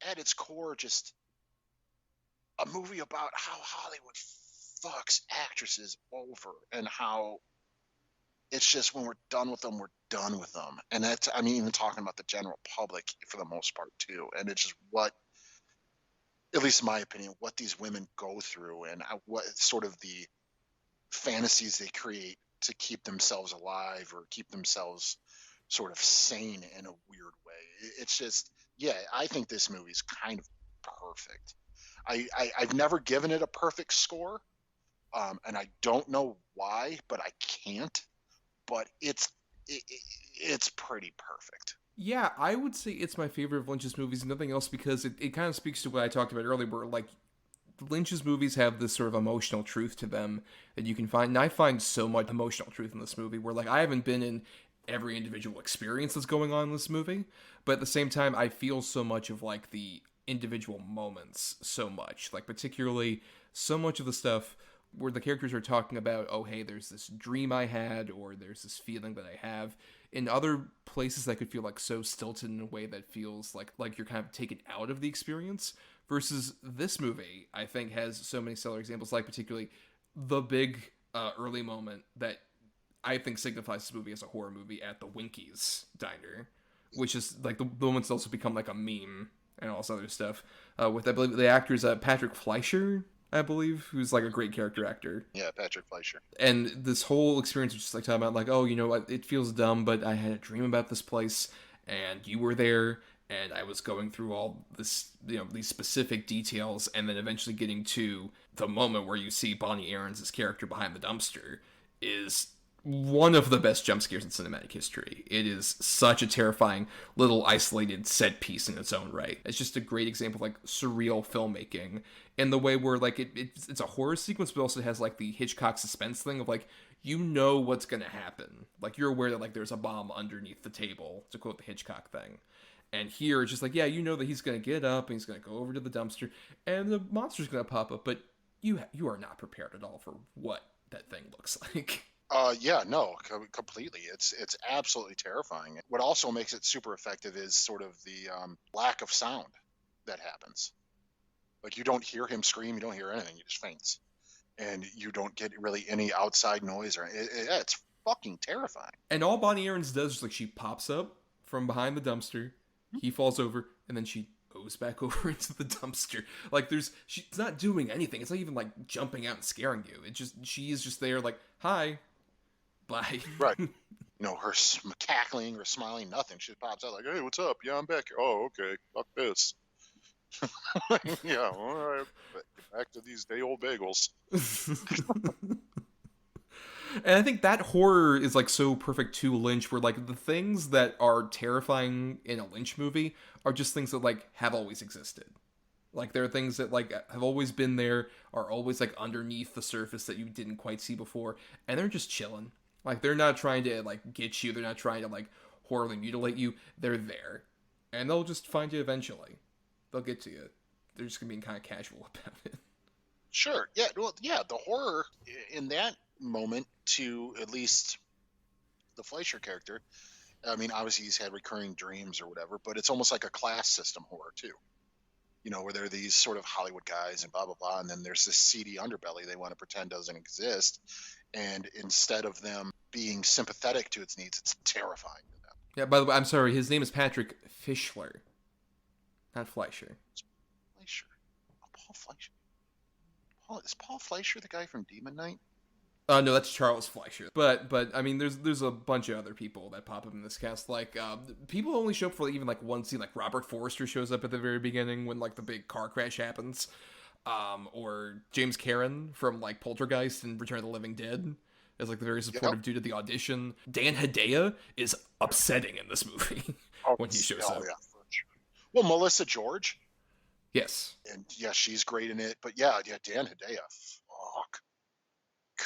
at its core, just a movie about how Hollywood fucks actresses over, and how it's just, when we're done with them, we're done with them. And that's, I mean, even talking about the general public for the most part too. And it's just what, at least in my opinion, what these women go through, and what sort of the fantasies they create to keep themselves alive, or keep themselves sort of sane in a weird way. It's just, yeah, I think this movie's kind of perfect. I've never given it a perfect score, and I don't know why, but I can't. But it's pretty perfect.
Yeah, I would say it's my favorite of Lynch's movies, and nothing else, because it kind of speaks to what I talked about earlier, where, like, Lynch's movies have this sort of emotional truth to them that you can find, and I find so much emotional truth in this movie, where, like, I haven't been in every individual experience that's going on in this movie, but at the same time, I feel so much of, like, the individual moments so much, like, particularly so much of the stuff where the characters are talking about, oh, hey, there's this dream I had, or there's this feeling that I have. In other places that could feel, like, so stilted in a way that feels like you're kind of taken out of the experience, versus this movie, I think, has so many stellar examples, like particularly the big early moment that I think signifies this movie as a horror movie at the Winkies diner, which is, like, the moment's also become, like, a meme and all this other stuff, with, I believe, the actor's Patrick Fleischer, I believe, who's, like, a great character actor.
Yeah, Patrick Fleischer.
And this whole experience was just, like, talking about, like, oh, you know, it feels dumb, but I had a dream about this place, and you were there, and I was going through all this, you know, these specific details, and then eventually getting to the moment where you see Bonnie Aarons' character behind the dumpster is one of the best jump scares in cinematic history. It is such a terrifying little isolated set piece in its own right. It's just a great example of, like, surreal filmmaking in the way where, like, it's a horror sequence, but also has, like, the Hitchcock suspense thing of, like, you know what's gonna happen. Like, you're aware that, like, there's a bomb underneath the table, to quote the Hitchcock thing. And here, it's just like, yeah, you know that he's gonna get up and he's gonna go over to the dumpster and the monster's gonna pop up, but you are not prepared at all for what that thing looks like.
Yeah, no, completely. It's absolutely terrifying. What also makes it super effective is sort of the lack of sound that happens. Like, you don't hear him scream, you don't hear anything, he just faints. And you don't get really any outside noise, or it's fucking terrifying.
And all Bonnie Aarons does is, like, she pops up from behind the dumpster, he falls over, and then she goes back over into the dumpster. Like, she's not doing anything. It's not even, like, jumping out and scaring you. She's just there, like, hi, bye.
Right. No, her cackling or smiling, nothing. She pops out like, hey, what's up? Yeah, I'm back here. Oh, okay. Fuck this. Yeah, all right. Back to these day-old bagels.
And I think that horror is, like, so perfect to Lynch, where, like, the things that are terrifying in a Lynch movie are just things that, like, have always existed. Like, there are things that, like, have always been there, are always, like, underneath the surface that you didn't quite see before, and they're just chilling. Like, they're not trying to, like, get you, they're not trying to, like, horribly mutilate you, they're there. And they'll just find you eventually. They'll get to you. They're just gonna be kind of casual about it.
Sure. Yeah. Well, yeah. The horror in that moment to at least the Fleischer character. I mean, obviously he's had recurring dreams or whatever, but it's almost like a class system horror too. Where there are these sort of Hollywood guys and blah blah blah, and then there's this seedy underbelly they want to pretend doesn't exist, and instead of them being sympathetic to its needs, it's terrifying to them.
Yeah. By the way, I'm sorry. His name is Patrick Fischler, not Fleischer.
Fleischer. Oh, Paul Fleischer. Is Paul Fleischer the guy from Demon Knight?
No, that's Charles Fleischer. But I mean, there's a bunch of other people that pop up in this cast. Like, people only show up for even like one scene. Like Robert Forster shows up at the very beginning when like the big car crash happens. Or James Karen from like Poltergeist and Return of the Living Dead as like the very supportive dude at the audition. Dan Hedaya is upsetting in this movie when he shows up.
Yeah, for sure. Well, Melissa George.
Yes.
And yeah, she's great in it. But yeah, Dan Hedaya. Fuck.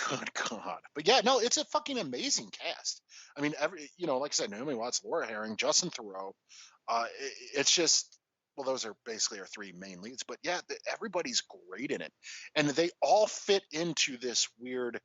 Good God. But yeah, no, it's a fucking amazing cast. I mean, like I said, Naomi Watts, Laura Herring, Justin Theroux. It's just, well, those are basically our three main leads. But yeah, everybody's great in it. And they all fit into this weird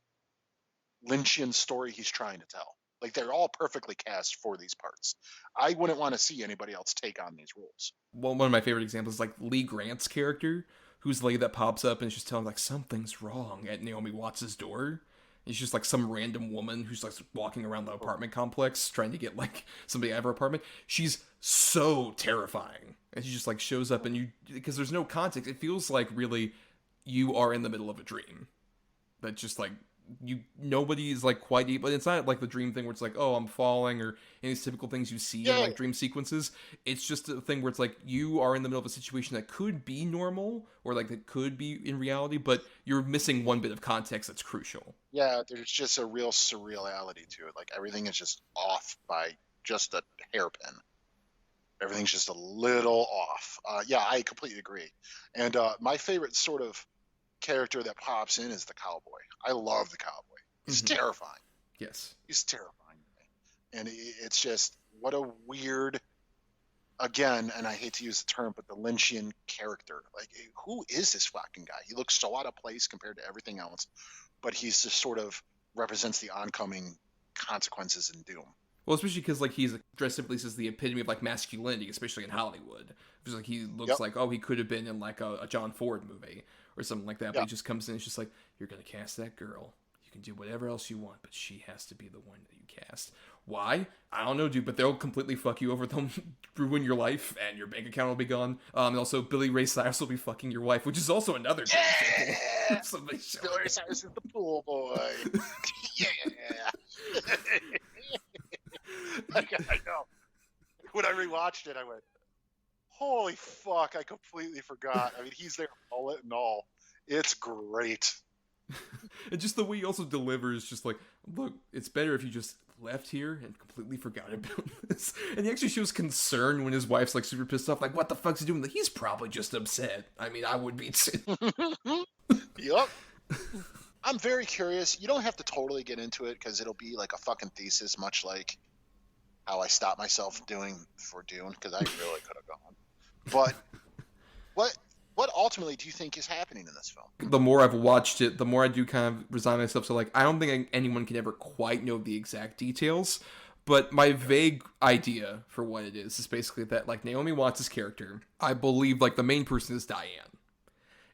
Lynchian story he's trying to tell. Like, they're all perfectly cast for these parts. I wouldn't want to see anybody else take on these roles.
Well, one of my favorite examples is like Lee Grant's character, who's the lady that pops up and is just telling like something's wrong at Naomi Watts' door. It's just like some random woman who's like walking around the apartment complex trying to get like somebody out of her apartment. She's so terrifying. And she just like shows up and because there's no context, it feels like really you are in the middle of a dream. That just like nobody's like quite able, but it's not like the dream thing where it's like, oh, I'm falling, or any typical things you see in like dream sequences. It's just a thing where it's like you are in the middle of a situation that could be normal or like that could be in reality, but you're missing one bit of context that's crucial.
Yeah, there's just a real surreality to it. Like, everything is just off by just a hairpin. Everything's just a little off. Yeah, I completely agree. And my favorite sort of character that pops in is the cowboy. I love the cowboy. He's terrifying.
Yes.
He's terrifying. And it's just, what a weird, again, and I hate to use the term, but the Lynchian character. Like, who is this fucking guy? He looks so out of place compared to everything else, but he's just sort of represents the oncoming consequences in Doom.
Well, especially because like he's dressed up as the epitome of like masculinity, especially in Hollywood. Because like he looks like, oh, he could have been in like a John Ford movie or something like that. But he just comes in and it's just like, you're gonna cast that girl. You can do whatever else you want, but she has to be the one that you cast. Why? I don't know, dude. But they'll completely fuck you over. They'll ruin your life, and your bank account will be gone. And also, Billy Ray Cyrus will be fucking your wife, which is also another example.
Billy Ray Cyrus is the pool boy. Yeah. I know. When I rewatched it, I went, holy fuck, I completely forgot. I mean, he's there, mullet and all. It's great.
And just the way he also delivers, just like, look, it's better if you just left here and completely forgot about this. And he actually shows concern when his wife's like super pissed off, like, what the fuck's he doing? Like, he's probably just upset. I mean, I would be too.
Yep. I'm very curious. You don't have to totally get into it because it'll be like a fucking thesis, much like how I stopped myself doing for Dune, because I really could have gone. But what ultimately do you think is happening in this film?
The more I've watched it, the more I do kind of resign myself. So like, I don't think anyone can ever quite know the exact details, but my vague idea for what it is basically that like Naomi Watts' character, I believe like the main person is Diane.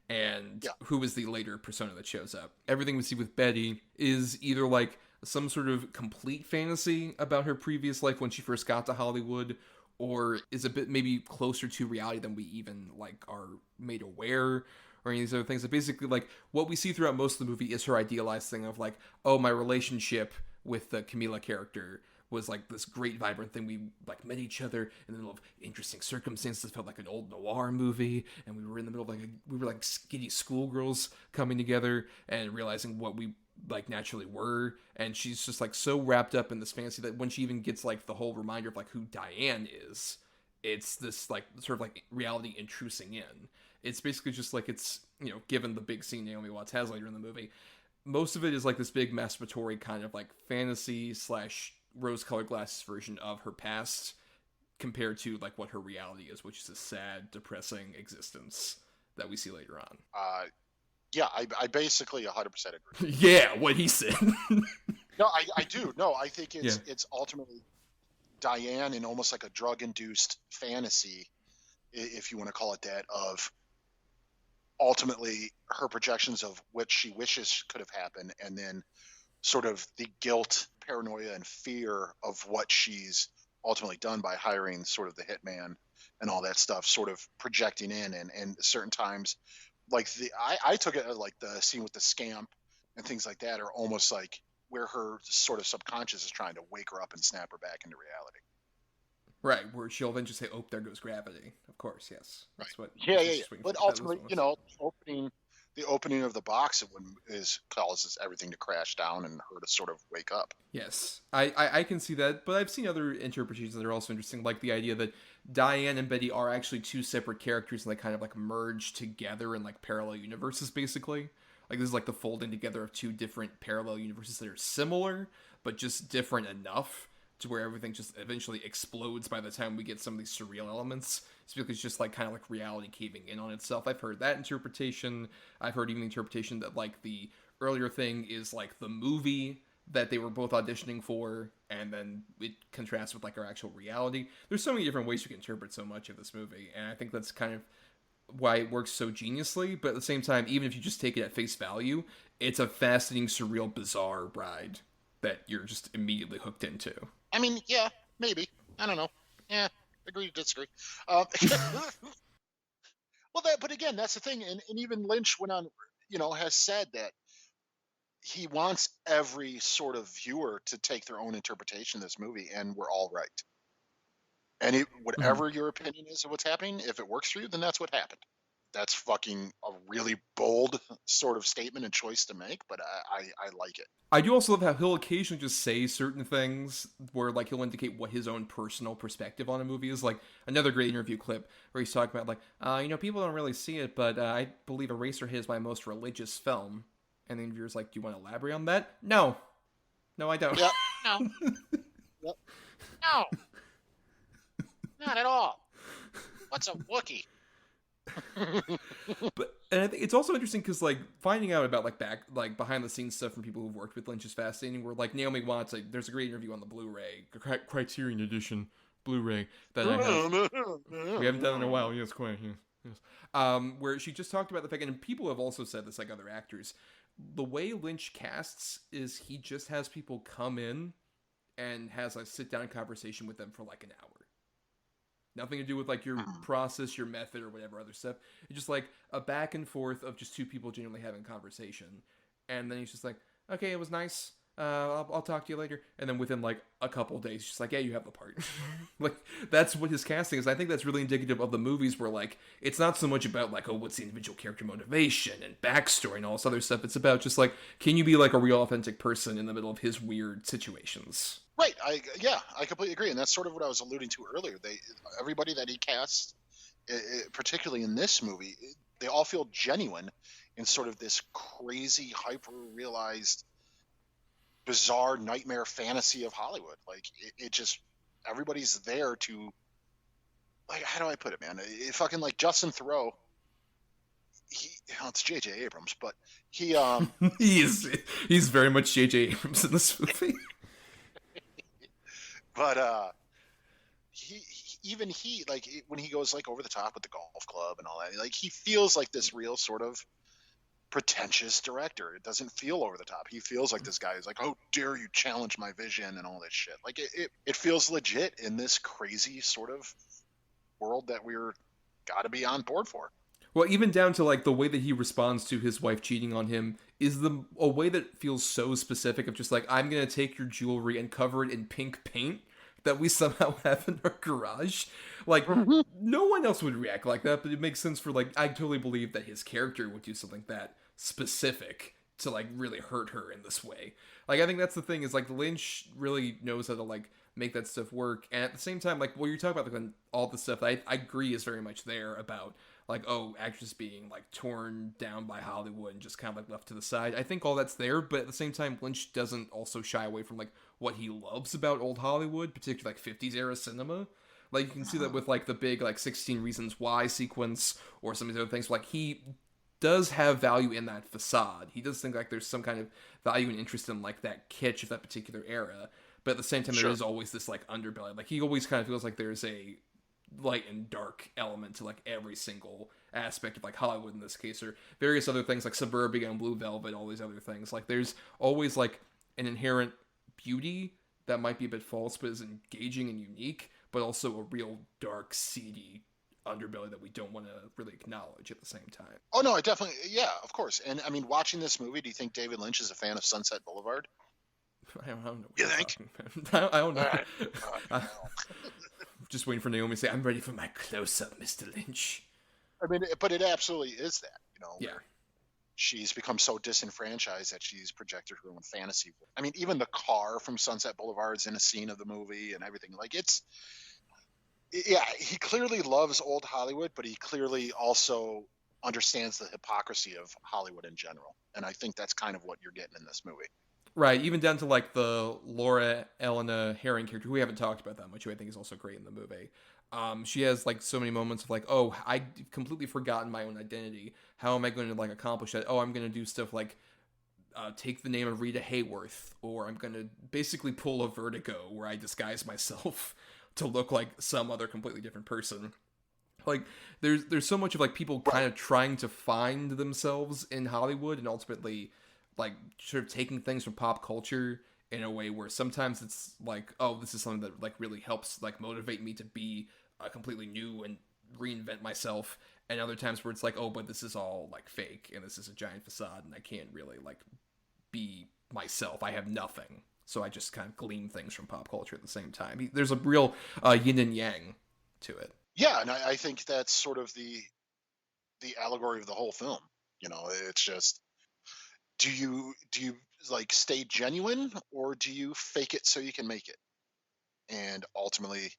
And who is the later persona that shows up. Everything we see with Betty is either like some sort of complete fantasy about her previous life when she first got to Hollywood, or is a bit maybe closer to reality than we even like are made aware, or any of these other things. That basically like what we see throughout most of the movie is her idealized thing of like, oh, my relationship with the Camilla character was like this great vibrant thing. We like met each other in the middle of interesting circumstances. It felt like an old noir movie, and we were in the middle of we were like skinny schoolgirls coming together and realizing what we like naturally were. And she's just like so wrapped up in this fantasy that when she even gets like the whole reminder of like who Diane is, it's this like sort of like reality intruding in. It's basically just like, it's, you know, given the big scene Naomi Watts has later in the movie, most of it is like this big masturbatory kind of like fantasy / rose-colored glasses version of her past compared to like what her reality is, which is a sad, depressing existence that we see later on.
Yeah, I basically 100% agree.
Yeah, what he said.
No, I do. No, I think it's ultimately Diane in almost like a drug-induced fantasy, if you want to call it that, of ultimately her projections of what she wishes could have happened, and then sort of the guilt, paranoia, and fear of what she's ultimately done by hiring sort of the hitman and all that stuff, sort of projecting in, and certain times, like I took it like the scene with the scamp and things like that are almost like where her sort of subconscious is trying to wake her up and snap her back into reality.
Right, where she'll then just say, "Oh, there goes gravity." Of course, yes. That's
Right.
what.
Yeah. But ultimately, the opening of the box causes everything to crash down and her to sort of wake up.
Yes, I can see that, but I've seen other interpretations that are also interesting, like the idea that Diane and Betty are actually two separate characters and they kind of like merge together in like parallel universes, basically. Like this is like the folding together of two different parallel universes that are similar, but just different enough to where everything just eventually explodes by the time we get some of these surreal elements. It's because it's just like kind of like reality caving in on itself. I've heard that interpretation. I've heard even the interpretation that like the earlier thing is like the movie that they were both auditioning for, and then it contrasts with like our actual reality. There's so many different ways you can interpret so much of this movie, and I think that's kind of why it works so geniusly. But at the same time, even if you just take it at face value, it's a fascinating, surreal, bizarre ride that you're just immediately hooked into.
I mean, yeah, maybe. I don't know. Yeah, agree to disagree. But again, that's the thing. And even Lynch went on, has said that he wants every sort of viewer to take their own interpretation of this movie, and we're all right. And whatever your opinion is of what's happening, if it works for you, then that's what happened. That's fucking a really bold sort of statement and choice to make, but I like it.
I do also love how he'll occasionally just say certain things where like he'll indicate what his own personal perspective on a movie is. Like another great interview clip where he's talking about like, people don't really see it, but I believe Eraserhead is my most religious film. And the interviewer's like, do you want to elaborate on that? No, I don't.
Yep. No. Yep. No. Not at all. What's a Wookiee?
And I think it's also interesting because like finding out about like behind the scenes stuff from people who've worked with Lynch is fascinating. Where like Naomi Watts, like there's a great interview on the Blu-ray Criterion Edition Blu-ray that I have. We haven't done in a while. Yes, quite. Yes. Where she just talked about the fact, and people have also said this, like other actors, the way Lynch casts is he just has people come in and has a sit-down conversation with them for like an hour. Nothing to do with like your process, your method, or whatever other stuff. It's just like a back and forth of just two people genuinely having conversation. And then he's just like, okay, it was nice. I'll talk to you later. And then within like a couple of days, he's just like, yeah, you have the part. Like that's what his casting is. I think that's really indicative of the movies where like it's not so much about like, oh, what's the individual character motivation and backstory and all this other stuff. It's about just like, can you be like a real authentic person in the middle of his weird situations?
Right. I completely agree, and that's sort of what I was alluding to earlier. Everybody that he casts, particularly in this movie, they all feel genuine in sort of this crazy, hyper-realized, bizarre nightmare fantasy of Hollywood. Like it just everybody's there to, like, how do I put it, man? It fucking like Justin Theroux. It's J.J. Abrams, but he
he's very much J.J. Abrams in this movie.
But he like when he goes like over the top with the golf club and all that, like he feels like this real sort of pretentious director. It doesn't feel over the top. He feels like this guy who's like, "Oh, dare you challenge my vision" and all this shit. Like it feels legit in this crazy sort of world that we're got to be on board for.
Well, even down to like the way that he responds to his wife cheating on him is a way that feels so specific of just like, I'm going to take your jewelry and cover it in pink paint that we somehow have in our garage. Like, no one else would react like that, but it makes sense for like, I totally believe that his character would do something that specific to like really hurt her in this way. Like, I think that's the thing is like Lynch really knows how to like make that stuff work. And at the same time, like what you're talking about, like all the stuff that I agree is very much there about like, oh, actors being like torn down by Hollywood and just kind of like left to the side. I think all that's there, but at the same time, Lynch doesn't also shy away from like what he loves about old Hollywood, particularly like 50s era cinema. Like you can see that with like the big like 16 Reasons Why sequence or some of these other things. Like he does have value in that facade. He does think like there's some kind of value and interest in like that kitsch of that particular era. But at the same time, there is always this like underbelly. Like he always kind of feels like there's a light and dark element to like every single aspect of like Hollywood in this case, or various other things like Suburbia and Blue Velvet, all these other things. Like there's always like an inherent beauty that might be a bit false, but is engaging and unique, but also a real dark, seedy underbelly that we don't want to really acknowledge at the same time.
Oh no, I definitely, yeah, of course. And I mean, watching this movie, do you think David Lynch is a fan of Sunset Boulevard?
I don't know.
You think?
I don't know. Just waiting for Naomi to say, "I'm ready for my close-up, Mr. Lynch."
I mean, but it absolutely is that, you know.
Yeah.
She's become so disenfranchised that she's projected her own fantasy. I mean, even the car from Sunset Boulevard is in a scene of the movie and everything. Like, yeah, he clearly loves old Hollywood, but he clearly also understands the hypocrisy of Hollywood in general. And I think that's kind of what you're getting in this movie.
Right, even down to like the Laura Elena Herring character, who we haven't talked about that much, who I think is also great in the movie. She has like so many moments of like, oh, I completely forgotten my own identity. How am I going to like accomplish that? Oh, I'm going to do stuff like take the name of Rita Hayworth, or I'm going to basically pull a Vertigo where I disguise myself to look like some other completely different person. Like there's so much of like people kind of trying to find themselves in Hollywood and ultimately like sort of taking things from pop culture in a way where sometimes it's like, oh, this is something that like really helps like motivate me to be completely new and reinvent myself, and other times where it's like, oh, but this is all like fake and this is a giant facade and I can't really like be myself. I have nothing, so I just kind of glean things from pop culture at the same time. There's a real yin and yang to it.
Yeah, and I think that's sort of the allegory of the whole film. You know, it's just, do you like stay genuine, or do you fake it so you can make it? And ultimately,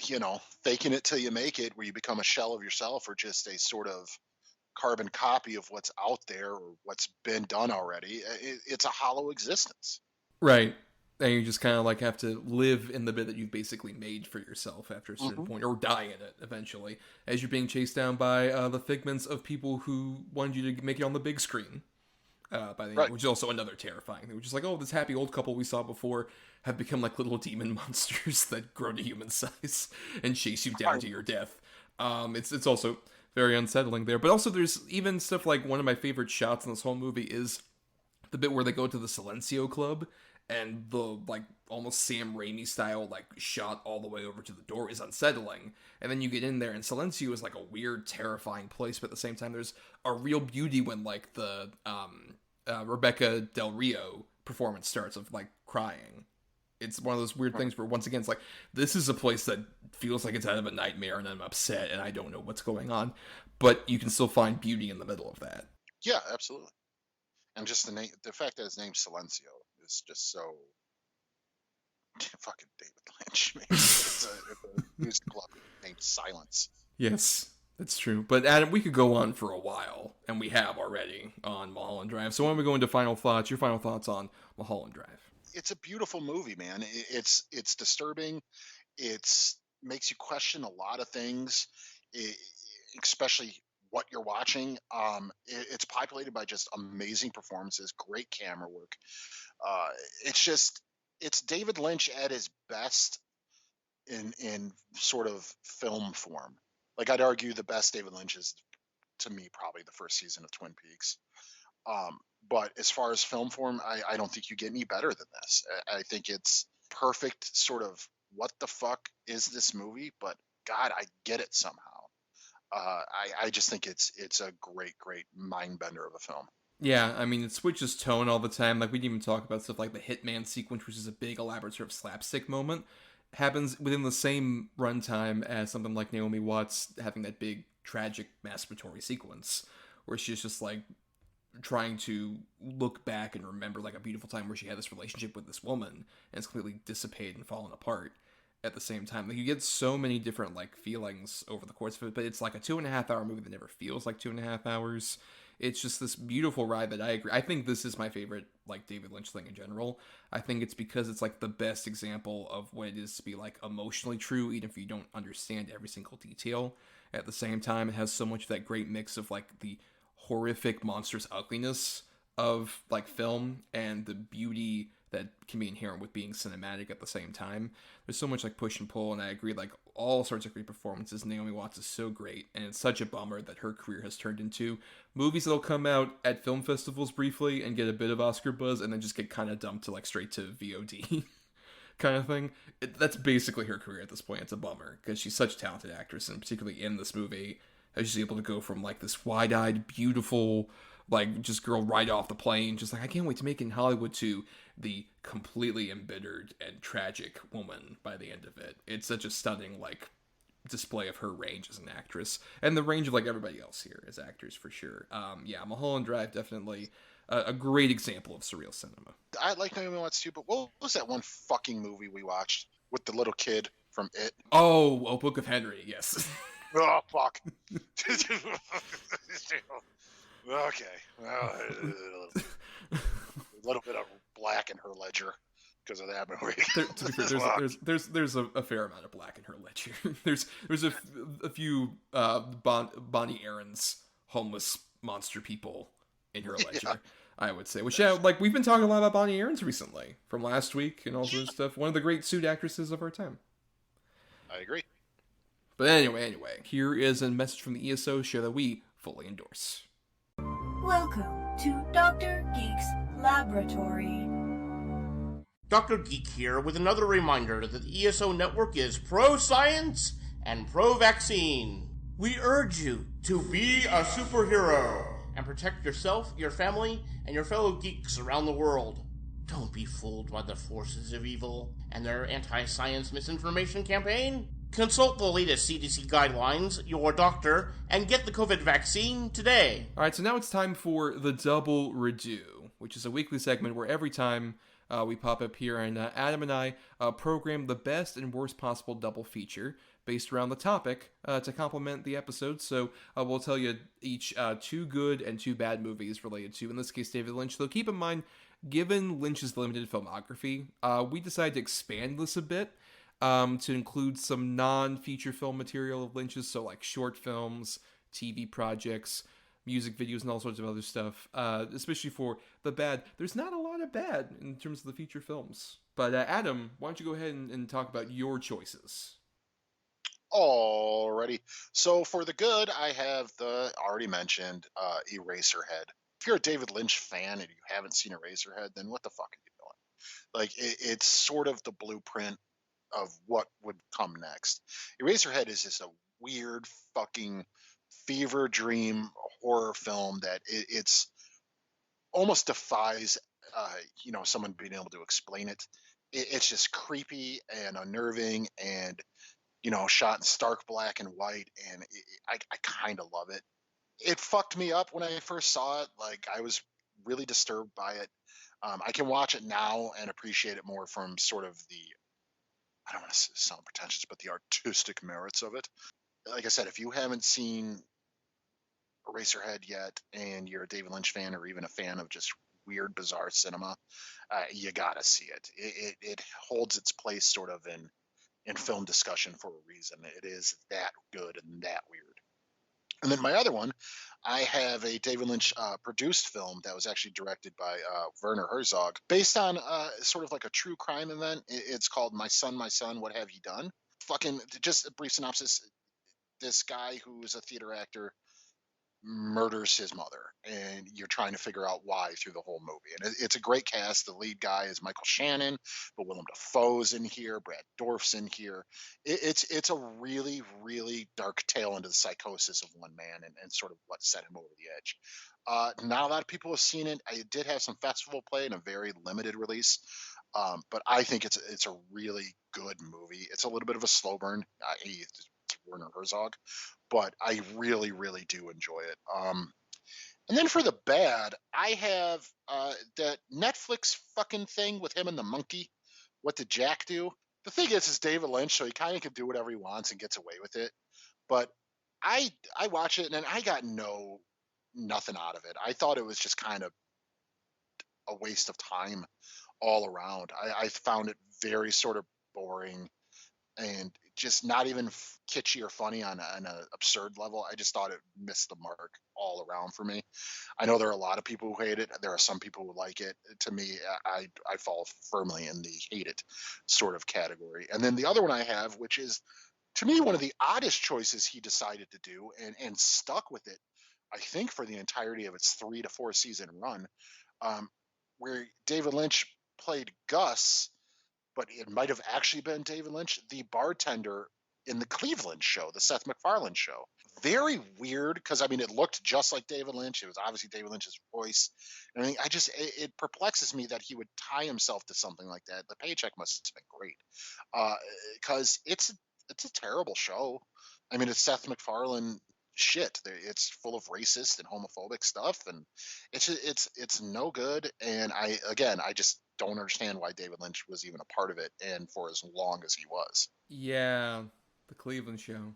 you know, faking it till you make it, where you become a shell of yourself, or just a sort of carbon copy of what's out there or what's been done already, it's a hollow existence.
Right. And you just kind of like have to live in the bit that you've basically made for yourself after a certain point, or die in it eventually, as you're being chased down by the figments of people who wanted you to make it on the big screen. By the end, which is also another terrifying thing, which is like, oh, this happy old couple we saw before have become like little demon monsters that grow to human size and chase you down to your death. It's also very unsettling there. But also there's even stuff like, one of my favorite shots in this whole movie is the bit where they go to the Silencio Club, and the like almost Sam Raimi style like shot all the way over to the door is unsettling. And then you get in there, and Silencio is like a weird, terrifying place, but at the same time there's a real beauty when like the Rebecca Del Rio performance starts of like crying. It's one of those weird things where, once again, it's like, this is a place that feels like it's out of a nightmare and I'm upset and I don't know what's going on, but you can still find beauty in the middle of that.
Yeah, absolutely. And just the fact that his name's Silencio is just so fucking David Lynch. It's a music club named Silence.
Yes. That's true. But Adam, we could go on for a while, and we have already on Mulholland Drive. So why don't we go into final thoughts? Your final thoughts on Mulholland Drive?
It's a beautiful movie, man. It's disturbing. It's makes you question a lot of things, especially what you're watching. It's populated by just amazing performances, great camera work. It's David Lynch at his best in sort of film form. Like, I'd argue the best David Lynch is, to me, probably the first season of Twin Peaks. But as far as film form, I don't think you get any better than this. I think it's perfect sort of, what the fuck is this movie? But God, I get it somehow. I just think it's a great mind bender of a film.
Yeah, I mean, it switches tone all the time. Like, we didn't even talk about stuff like the Hitman sequence, which is a big, elaborate sort of slapstick moment. Happens within the same runtime as something like Naomi Watts having that big, tragic, masturbatory sequence, where she's just, like, trying to look back and remember, like, a beautiful time where she had this relationship with this woman, and it's completely dissipated and fallen apart at the same time. Like, you get so many different, like, feelings over the course of it, but it's like a 2.5-hour movie that never feels like 2.5 hours. It's just this beautiful ride that I agree. I think this is my favorite, like, David Lynch thing in general. I think it's because it's, like, the best example of what it is to be, like, emotionally true, even if you don't understand every single detail. At the same time, it has so much of that great mix of like the horrific, monstrous ugliness of like film and the beauty that can be inherent with being cinematic at the same time. There's so much like push and pull, and I agree, like all sorts of great performances. Naomi Watts is so great, and it's such a bummer that her career has turned into movies that'll come out at film festivals briefly and get a bit of Oscar buzz and then just get kind of dumped to like straight to VOD kind of thing. That's basically her career at this point. It's a bummer because she's such a talented actress, and particularly in this movie, she's able to go from like this wide-eyed, beautiful, like just girl right off the plane, just like I can't wait to make it in Hollywood, to the completely embittered and tragic woman by the end of it. It's such a stunning like display of her range as an actress, and the range of like everybody else here as actors for sure. Mulholland Drive, definitely a great example of surreal cinema.
I like Naomi Watts too, but what was that one fucking movie we watched with the little kid from It?
Oh, Book of Henry, yes.
Oh, fuck. Okay. Well, a little bit of black in her ledger because of that movie.
To be fair, there's a fair amount of black in her ledger. there's a few Bonnie Aaron's homeless monster people in her ledger. Yeah. I would say, which like we've been talking a lot about Bonnie Aaron's recently from last week and all sorts of stuff. One of the great suit actresses of our time.
I agree.
But anyway, here is a message from the ESO show that we fully endorse.
Welcome to Dr. Geek's Laboratory.
Dr. Geek here with another reminder that the ESO network is pro-science and pro-vaccine. We urge you to be a superhero and protect yourself, your family, and your fellow geeks around the world. Don't be fooled by the forces of evil and their anti-science misinformation campaign. Consult the latest CDC guidelines, your doctor, and get the COVID vaccine today.
All right, so now it's time for the Double Redo, which is a weekly segment where every time we pop up here and Adam and I program the best and worst possible double feature based around the topic to complement the episode. So we'll tell you each 2 good and 2 bad movies related to, in this case, David Lynch. Though keep in mind, given Lynch's limited filmography, we decided to expand this a bit to include some non-feature film material of Lynch's, so like short films, TV projects, music videos, and all sorts of other stuff, especially for the bad. There's not a lot of bad in terms of the feature films. But Adam, why don't you go ahead and talk about your choices?
Alrighty. So for the good, I have the already mentioned Eraserhead. If you're a David Lynch fan and you haven't seen Eraserhead, then what the fuck are you doing? Like, it's sort of the blueprint of what would come next. Eraserhead is just a weird fucking fever dream horror film that it's almost defies someone being able to explain it. It's just creepy and unnerving and shot in stark black and white, and I kind of love it. It fucked me up when I first saw it. Like, I was really disturbed by it. I can watch it now and appreciate it more from sort of the, I don't want to sound pretentious, but the artistic merits of it. Like I said, if you haven't seen Eraserhead yet and you're a David Lynch fan or even a fan of just weird, bizarre cinema, you gotta see it. It holds its place sort of in film discussion for a reason. It is that good and that weird. And then my other one, I have a David Lynch produced film that was actually directed by Werner Herzog, based on sort of like a true crime event. It's called My Son, What Have You Done? Fucking, just a brief synopsis. This guy who's a theater actor murders his mother, and you're trying to figure out why through the whole movie. And it's a great cast. The lead guy is Michael Shannon, but Willem Dafoe's in here, Brad Dourif's in here. It's a really, really dark tale into the psychosis of one man and sort of what set him over the edge. Not a lot of people have seen it. I did have some festival play in a very limited release, but I think it's a really good movie. It's a little bit of a slow burn. It's Werner Herzog, but I really, really do enjoy it. And then for the bad, I have that Netflix fucking thing with him and the monkey. What did Jack do? The thing is, it's David Lynch, so he kind of can do whatever he wants and gets away with it. But I watch it and I got nothing out of it. I thought it was just kind of a waste of time all around. I found it very sort of boring and just not even kitschy or funny on an absurd level. I just thought it missed the mark all around for me. I know there are a lot of people who hate it. There are some people who like it. To me, I fall firmly in the hate it sort of category. And then the other one I have, which is to me one of the oddest choices he decided to do, and stuck with it, I think for the entirety of its 3 to 4 season run, where David Lynch played Gus, but it might have actually been David Lynch, the bartender in the Cleveland show, the Seth MacFarlane show. Very weird, because I mean, it looked just like David Lynch. It was obviously David Lynch's voice. And I mean, it perplexes me that he would tie himself to something like that. The paycheck must have been great, because it's a terrible show. I mean, it's Seth MacFarlane shit. It's full of racist and homophobic stuff, and it's no good. And I just don't understand why David Lynch was even a part of it, and for as long as he was.
Yeah, the Cleveland show.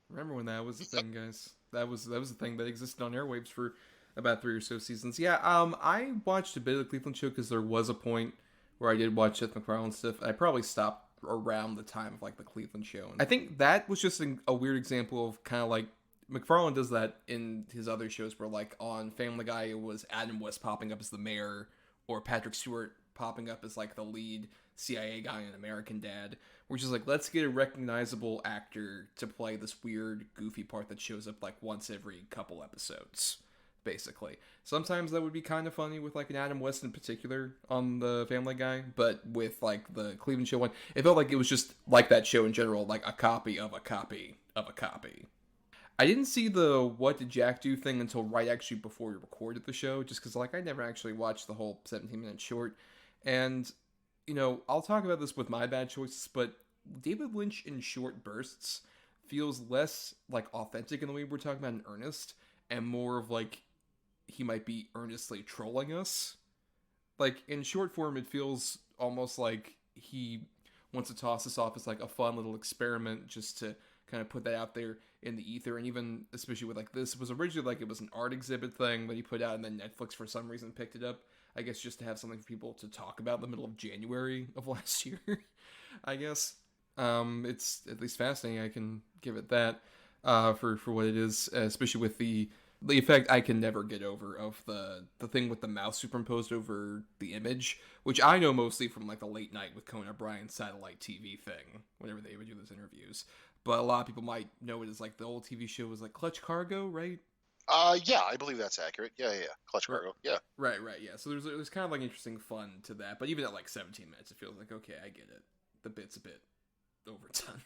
Remember when that was the thing, guys? That was the thing that existed on airwaves for about 3 or so seasons. Yeah, I watched a bit of the Cleveland show because there was a point where I did watch Seth MacFarlane stuff. I probably stopped around the time of like the Cleveland show. And I think that was just a weird example of kind of like MacFarlane does that in his other shows, where like on Family Guy it was Adam West popping up as the mayor, or Patrick Stewart popping up as like the lead CIA guy in American Dad, which is like, let's get a recognizable actor to play this weird, goofy part that shows up like once every couple episodes, basically. Sometimes that would be kind of funny with like an Adam West in particular on the Family Guy, but with like the Cleveland show one, it felt like it was just like that show in general, like a copy of a copy of a copy. I didn't see the What Did Jack Do thing until right actually before we recorded the show, just because like I never actually watched the whole 17-minute short. And, you know, I'll talk about this with my bad choices, but David Lynch in short bursts feels less like authentic in the way we're talking about in earnest, and more of like he might be earnestly trolling us. Like in short form, it feels almost like he wants to toss this off as like a fun little experiment just to kind of put that out there in the ether. And even especially with like this, it was originally like it was an art exhibit thing that he put out, and then Netflix for some reason picked it up, I guess just to have something for people to talk about in the middle of January of last year. I guess it's at least fascinating, I can give it that, for what it is, especially with the effect I can never get over of the thing with the mouse superimposed over the image, which I know mostly from like the Late Night with Conan O'Brien's satellite TV thing, whenever they would do those interviews. But a lot of people might know it as like the old TV show was like Clutch Cargo, right?
Yeah, I believe that's accurate. Yeah. Clutch Cargo, yeah. Right,
yeah. So there's kind of like interesting fun to that, but even at like 17 minutes, it feels like, okay, I get it. The bit's a bit overdone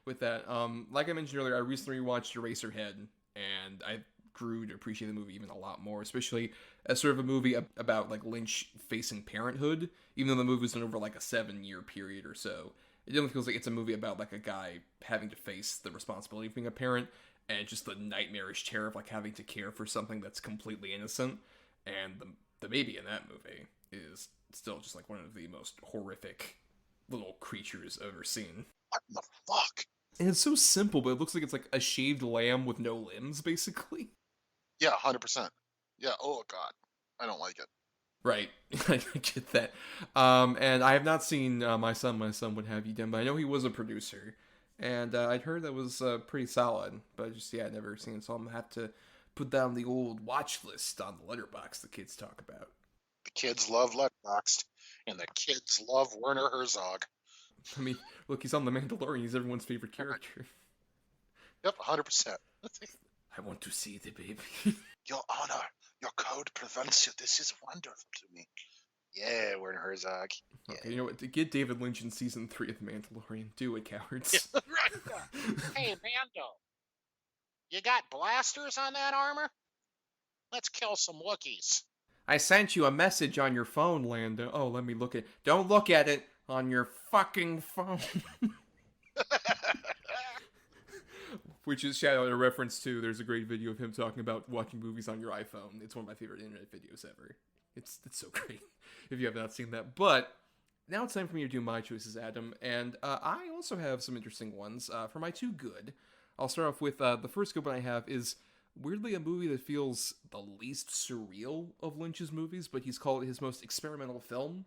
with that. Like I mentioned earlier, I recently watched Eraserhead, and I grew to appreciate the movie even a lot more, especially as sort of a movie about like Lynch facing parenthood, even though the movie was over like a 7-year period or so. It definitely feels like it's a movie about like a guy having to face the responsibility of being a parent, and just the nightmarish terror of like having to care for something that's completely innocent. And the baby in that movie is still just like one of the most horrific little creatures I've ever seen.
What the fuck?
And it's so simple, but it looks like it's like a shaved lamb with no limbs, basically.
Yeah, 100%. Yeah, oh god. I don't like it.
Right, I get that. And I have not seen My Son Would Have You Done, but I know he was a producer. And I'd heard that was pretty solid, but just, yeah, I'd never seen it, so I'm going to have to put that on the old watch list on the Letterboxd the kids talk about.
The kids love Letterboxd, and the kids love Werner Herzog.
I mean, look, he's on The Mandalorian, he's everyone's favorite character.
Yep, 100%.
I want to see the baby.
Your Honor, your code prevents you. This is wonderful to me. Yeah, Werner Herzog. Yeah.
Okay, you know what? To get David Lynch in season 3 of The Mandalorian. Do it, cowards.
Yeah, right. Hey, Mando. You got blasters on that armor? Let's kill some Wookiees.
I sent you a message on your phone, Lando. Oh, let me look at it. Don't look at it on your fucking phone. Which is, shout out a reference to, there's a great video of him talking about watching movies on your iPhone. It's one of my favorite internet videos ever. It's so great if you have not seen that. But now it's time for me to do my choices, Adam. And I also have some interesting ones. For my two good, I'll start off with the first good one I have is weirdly a movie that feels the least surreal of Lynch's movies, but he's called it his most experimental film,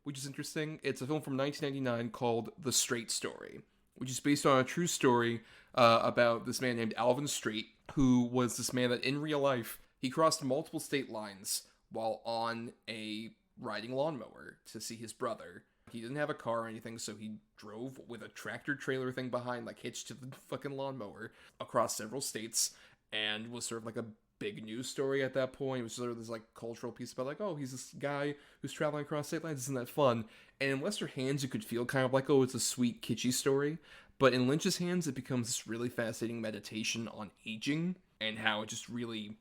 which is interesting. It's a film from 1999 called The Straight Story, which is based on a true story about this man named Alvin Straight, who was this man that in real life, he crossed multiple state lines while on a riding lawnmower to see his brother. He didn't have a car or anything, so he drove with a tractor trailer thing behind, like hitched to the fucking lawnmower across several states, and was sort of like a big news story at that point. It was sort of this like cultural piece about like, oh, he's this guy who's traveling across state lines, isn't that fun? And in Lesser hands, it could feel kind of like, oh, it's a sweet, kitschy story. But in Lynch's hands, it becomes this really fascinating meditation on aging and how it just really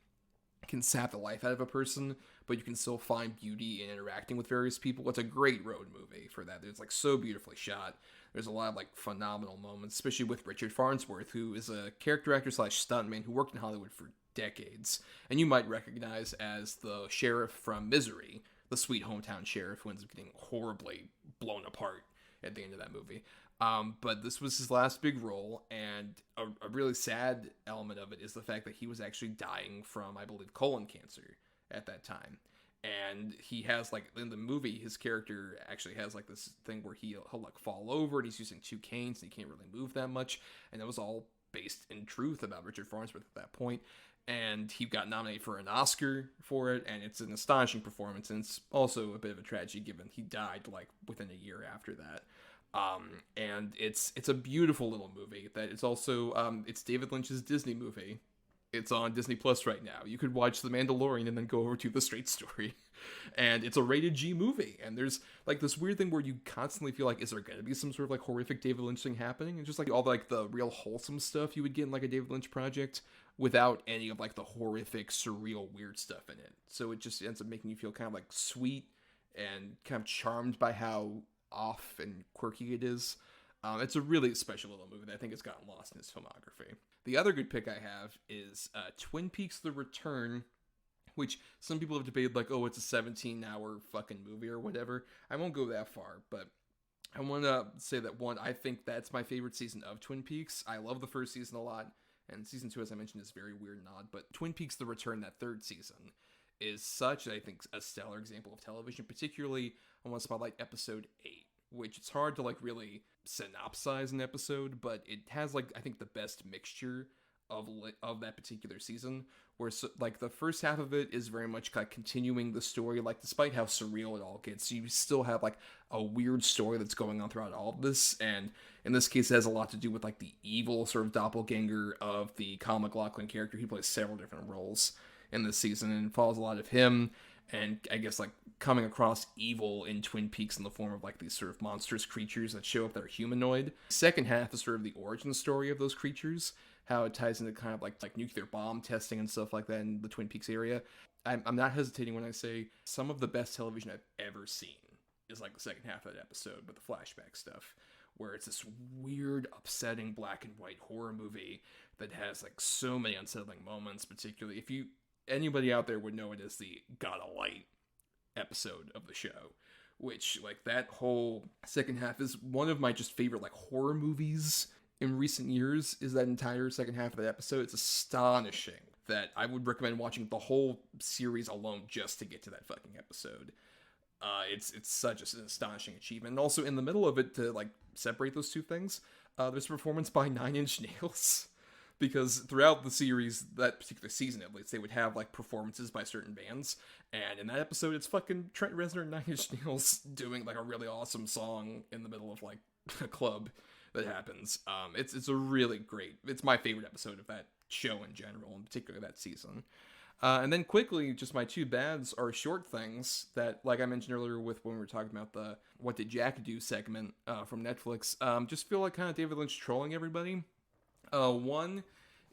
can sap the life out of a person, but you can still find beauty in interacting with various people. It's a great road movie for that. It's like so beautifully shot. There's a lot of like phenomenal moments, especially with Richard Farnsworth, who is a character actor / stuntman who worked in Hollywood for decades, and you might recognize as the sheriff from Misery, the sweet hometown sheriff who ends up getting horribly blown apart at the end of that movie. But this was his last big role, and a really sad element of it is the fact that he was actually dying from, I believe, colon cancer at that time. And he has, like, in the movie, his character actually has, like, this thing where he'll like, fall over, and he's using 2 canes, and he can't really move that much. And that was all based in truth about Richard Farnsworth at that point. And he got nominated for an Oscar for it, and it's an astonishing performance, and it's also a bit of a tragedy given he died, like, within a year after that. And it's a beautiful little movie that it's also, it's David Lynch's Disney movie. It's on Disney Plus right now. You could watch The Mandalorian and then go over to The Straight Story. And it's a rated G movie. And there's like this weird thing where you constantly feel like, is there going to be some sort of like horrific David Lynch thing happening? And just like all like the real wholesome stuff you would get in like a David Lynch project without any of like the horrific, surreal, weird stuff in it. So it just ends up making you feel kind of like sweet and kind of charmed by how off and quirky it is. It's a really special little movie that I think has gotten lost in his filmography. The other good pick I have is Twin Peaks The Return, which some people have debated like, oh, it's a 17-hour fucking movie or whatever. I won't go that far, but I want to say that, one, I think that's my favorite season of Twin Peaks. I love the first season a lot, and season 2, as I mentioned, is very weird and odd, but Twin Peaks The Return, that third season, is such, I think, a stellar example of television. Particularly, I want to spotlight episode 8, which it's hard to like really synopsize an episode, but it has like I think the best mixture of that particular season, where like the first half of it is very much kind of continuing the story, like despite how surreal it all gets, you still have like a weird story that's going on throughout all of this, and in this case it has a lot to do with like the evil sort of doppelganger of the Kyle MacLachlan character. He plays several different roles in this season and follows a lot of him, and I guess like coming across evil in Twin Peaks in the form of like these sort of monstrous creatures that show up that are humanoid. Second half is sort of the origin story of those creatures, how it ties into kind of like nuclear bomb testing and stuff like that in the Twin Peaks area. I'm not hesitating when I say some of the best television I've ever seen is like the second half of that episode with the flashback stuff, where it's this weird, upsetting black and white horror movie that has like so many unsettling moments, particularly if anybody out there would know it as the Got a Light episode of the show, which like that whole second half is one of my just favorite like horror movies in recent years. Is that entire second half of the episode. It's astonishing that I would recommend watching the whole series alone just to get to that fucking episode. It's such an astonishing achievement. And also in the middle of it, to like separate those two things, there's a performance by 9 Inch Nails. Because throughout the series, that particular season at least, they would have like performances by certain bands, and in that episode, it's fucking Trent Reznor and 9 Inch Nails doing like a really awesome song in the middle of like a club that happens. It's a really great. It's my favorite episode of that show in general, in particular that season. And then quickly, just my 2 bads are short things that, like I mentioned earlier with when we were talking about the What Did Jack Do segment from Netflix, just feel like kind of David Lynch trolling everybody. One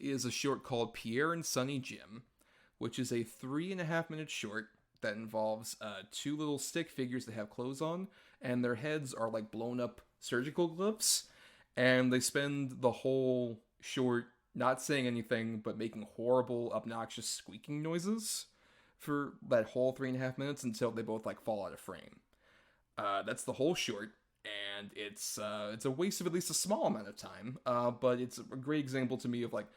is a short called Pierre and Sonny Jim, which is a 3.5-minute short that involves 2 little stick figures that have clothes on, and their heads are like blown up surgical gloves, and they spend the whole short not saying anything but making horrible, obnoxious squeaking noises for that whole 3.5 minutes until they both like fall out of frame. That's the whole short. And it's a waste of at least a small amount of time, but it's a great example to me of like,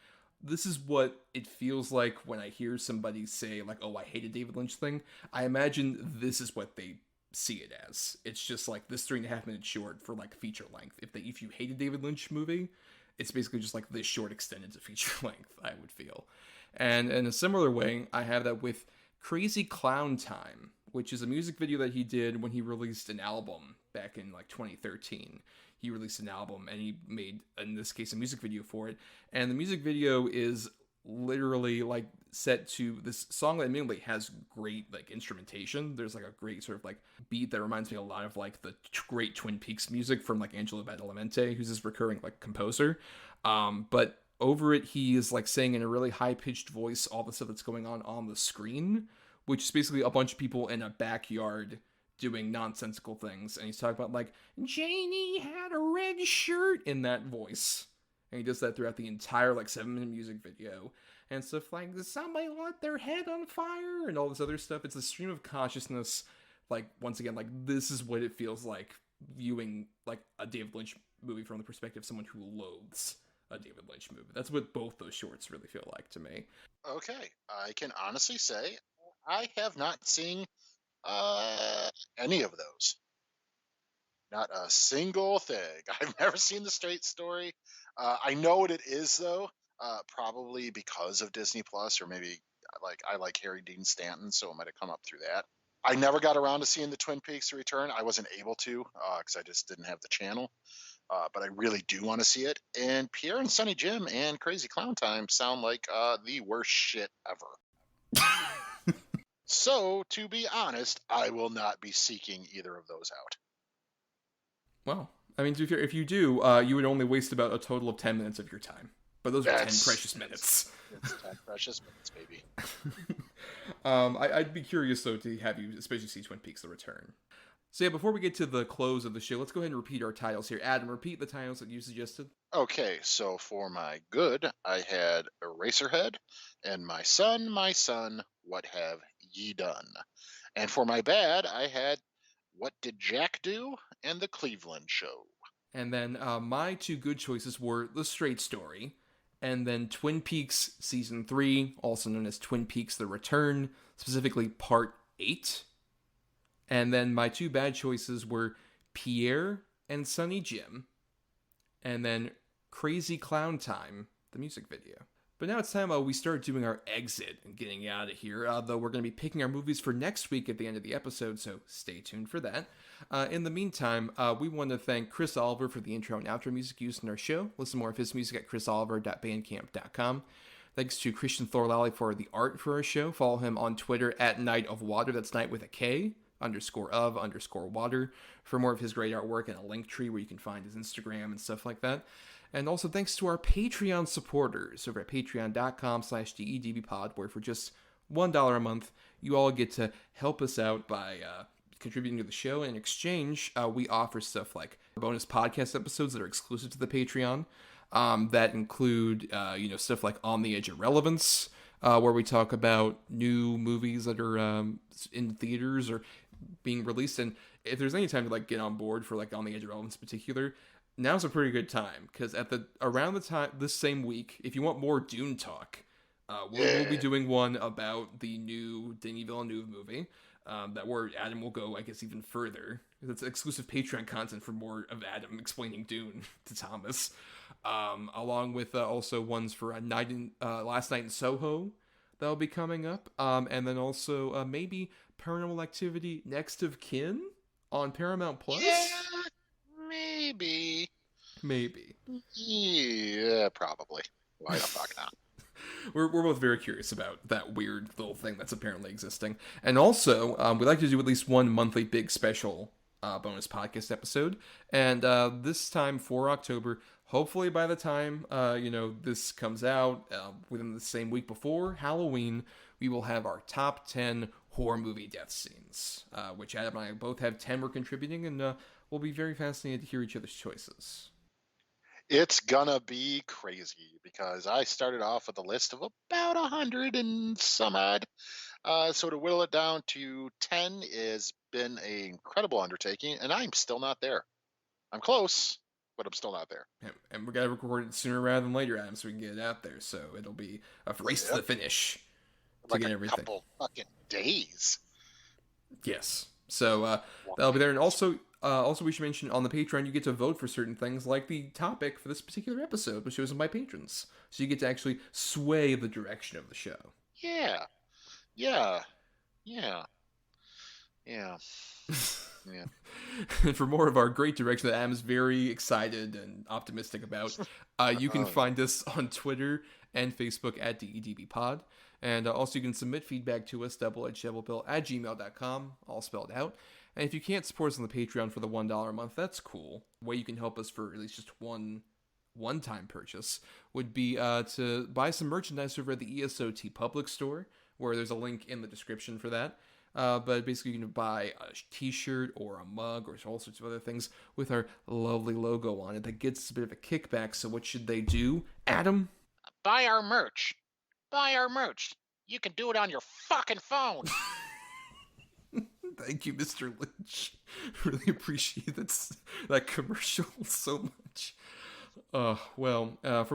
this is what it feels like when I hear somebody say like, oh, I hate a David Lynch thing. I imagine this is what they see it as. It's just like this 3.5-minute short for like feature length. If you hate a David Lynch movie, it's basically just like this short extended to feature length, I would feel. And in a similar way, I have that with Crazy Clown Time, which is a music video that he did when he released an album back in like 2013. He released an album and he made, in this case, a music video for it. And the music video is literally like set to this song that admittedly has great like instrumentation. There's like a great sort of like beat that reminds me a lot of like the great Twin Peaks music from like Angelo Badalamenti, who's this recurring like composer. But over it, he is like saying in a really high-pitched voice all the stuff that's going on the screen, which is basically a bunch of people in a backyard doing nonsensical things. And he's talking about like, Janie had a red shirt in that voice. And he does that throughout the entire like 7-minute music video. And stuff like, does somebody let their head on fire? And all this other stuff. It's a stream of consciousness. Like, once again, like, this is what it feels like viewing like a David Lynch movie from the perspective of someone who loathes a David Lynch movie. That's what both those shorts really feel like to me.
Okay, I can honestly say I have not seen any of those. Not a single thing. I've never seen The Straight Story. I know what it is though, probably because of Disney Plus, or maybe like I like Harry Dean Stanton, so it might have come up through that. I never got around to seeing the Twin Peaks: Return. I wasn't able to because I just didn't have the channel. But I really do want to see it. And Pierre and Sonny Jim and Crazy Clown Time sound like the worst shit ever. So, to be honest, I will not be seeking either of those out.
Well, I mean, if you do, you would only waste about a total of 10 minutes of your time. But those are 10 precious minutes.
It's 10 precious minutes, baby.
I'd be curious, though, to have you especially see Twin Peaks: The Return. So yeah, before we get to the close of the show, let's go ahead and repeat our titles here. Adam, repeat the titles that you suggested.
Okay, so for my good, I had Eraserhead, and my son, what have ye done? And for my bad, I had What Did Jack Do? And The Cleveland Show.
And then my two good choices were The Straight Story, and then Twin Peaks Season 3, also known as Twin Peaks: The Return, specifically Part 8. And then my two bad choices were Pierre and Sonny Jim, and then Crazy Clown Time, the music video. But now it's time we start doing our exit and getting out of here, though we're going to be picking our movies for next week at the end of the episode, so stay tuned for that. In the meantime, we want to thank Chris Oliver for the intro and outro music used in our show. Listen more of his music at chrisoliver.bandcamp.com. Thanks to Christian Thorlally for the art for our show. Follow him on Twitter at Night of Water, that's night with a K, _of_water, for more of his great artwork and a link tree where you can find his Instagram and stuff like that. And also thanks to our Patreon supporters over at patreon.com/DEDBpod, where for just $1 a month, you all get to help us out by contributing to the show. In exchange, we offer stuff like bonus podcast episodes that are exclusive to the Patreon, that include, stuff like On the Edge of Relevance, where we talk about new movies that are in theaters or being released. And if there's any time to like get on board for like On the Edge of Relevance in particular, now's a pretty good time, because around the time this same week, if you want more Dune talk, we'll be doing one about the new Denis Villeneuve movie. Adam will go, I guess, even further. It's exclusive Patreon content for more of Adam explaining Dune to Thomas, along with also ones for Last Night in Soho that'll be coming up, and then also maybe Paranormal Activity: Next of Kin on Paramount Plus.
Yeah, maybe. Yeah, probably. Why the fuck not?
We're both very curious about that weird little thing that's apparently existing. And also, we'd like to do at least one monthly big special bonus podcast episode. And this time for October, hopefully by the time this comes out, within the same week before Halloween, we will have our top 10 horror movie death scenes, which Adam and I both have 10 we're contributing, and we'll be very fascinated to hear each other's choices.
It's gonna be crazy, because I started off with a list of about 100 and some odd. So to whittle it down to 10 has been an incredible undertaking, and I'm still not there. I'm close, but I'm still not there.
And we got to record it sooner rather than later, Adam, so we can get it out there. So it'll be a race to the finish to
like
get
a
everything.
Couple fucking days.
Yes. So that'll be there. And also we should mention on the Patreon, you get to vote for certain things, like the topic for this particular episode was chosen by patrons. So you get to actually sway the direction of the show.
Yeah.
And for more of our great direction that Adam's very excited and optimistic about, you can find us on Twitter and Facebook at DEDBpod. And also you can submit feedback to us, doubleedgedoublebill@gmail.com, all spelled out. And if you can't support us on the Patreon for the $1 a month, that's cool. The way you can help us for at least just one-time purchase would be to buy some merchandise over at the ESOT Public Store, where there's a link in the description for that. But basically you can buy a t-shirt or a mug or all sorts of other things with our lovely logo on it that gets a bit of a kickback. So what should they do, Adam?
Buy our merch. You can do it on your fucking phone.
Thank you, Mr. Lynch. Really appreciate that commercial so much. For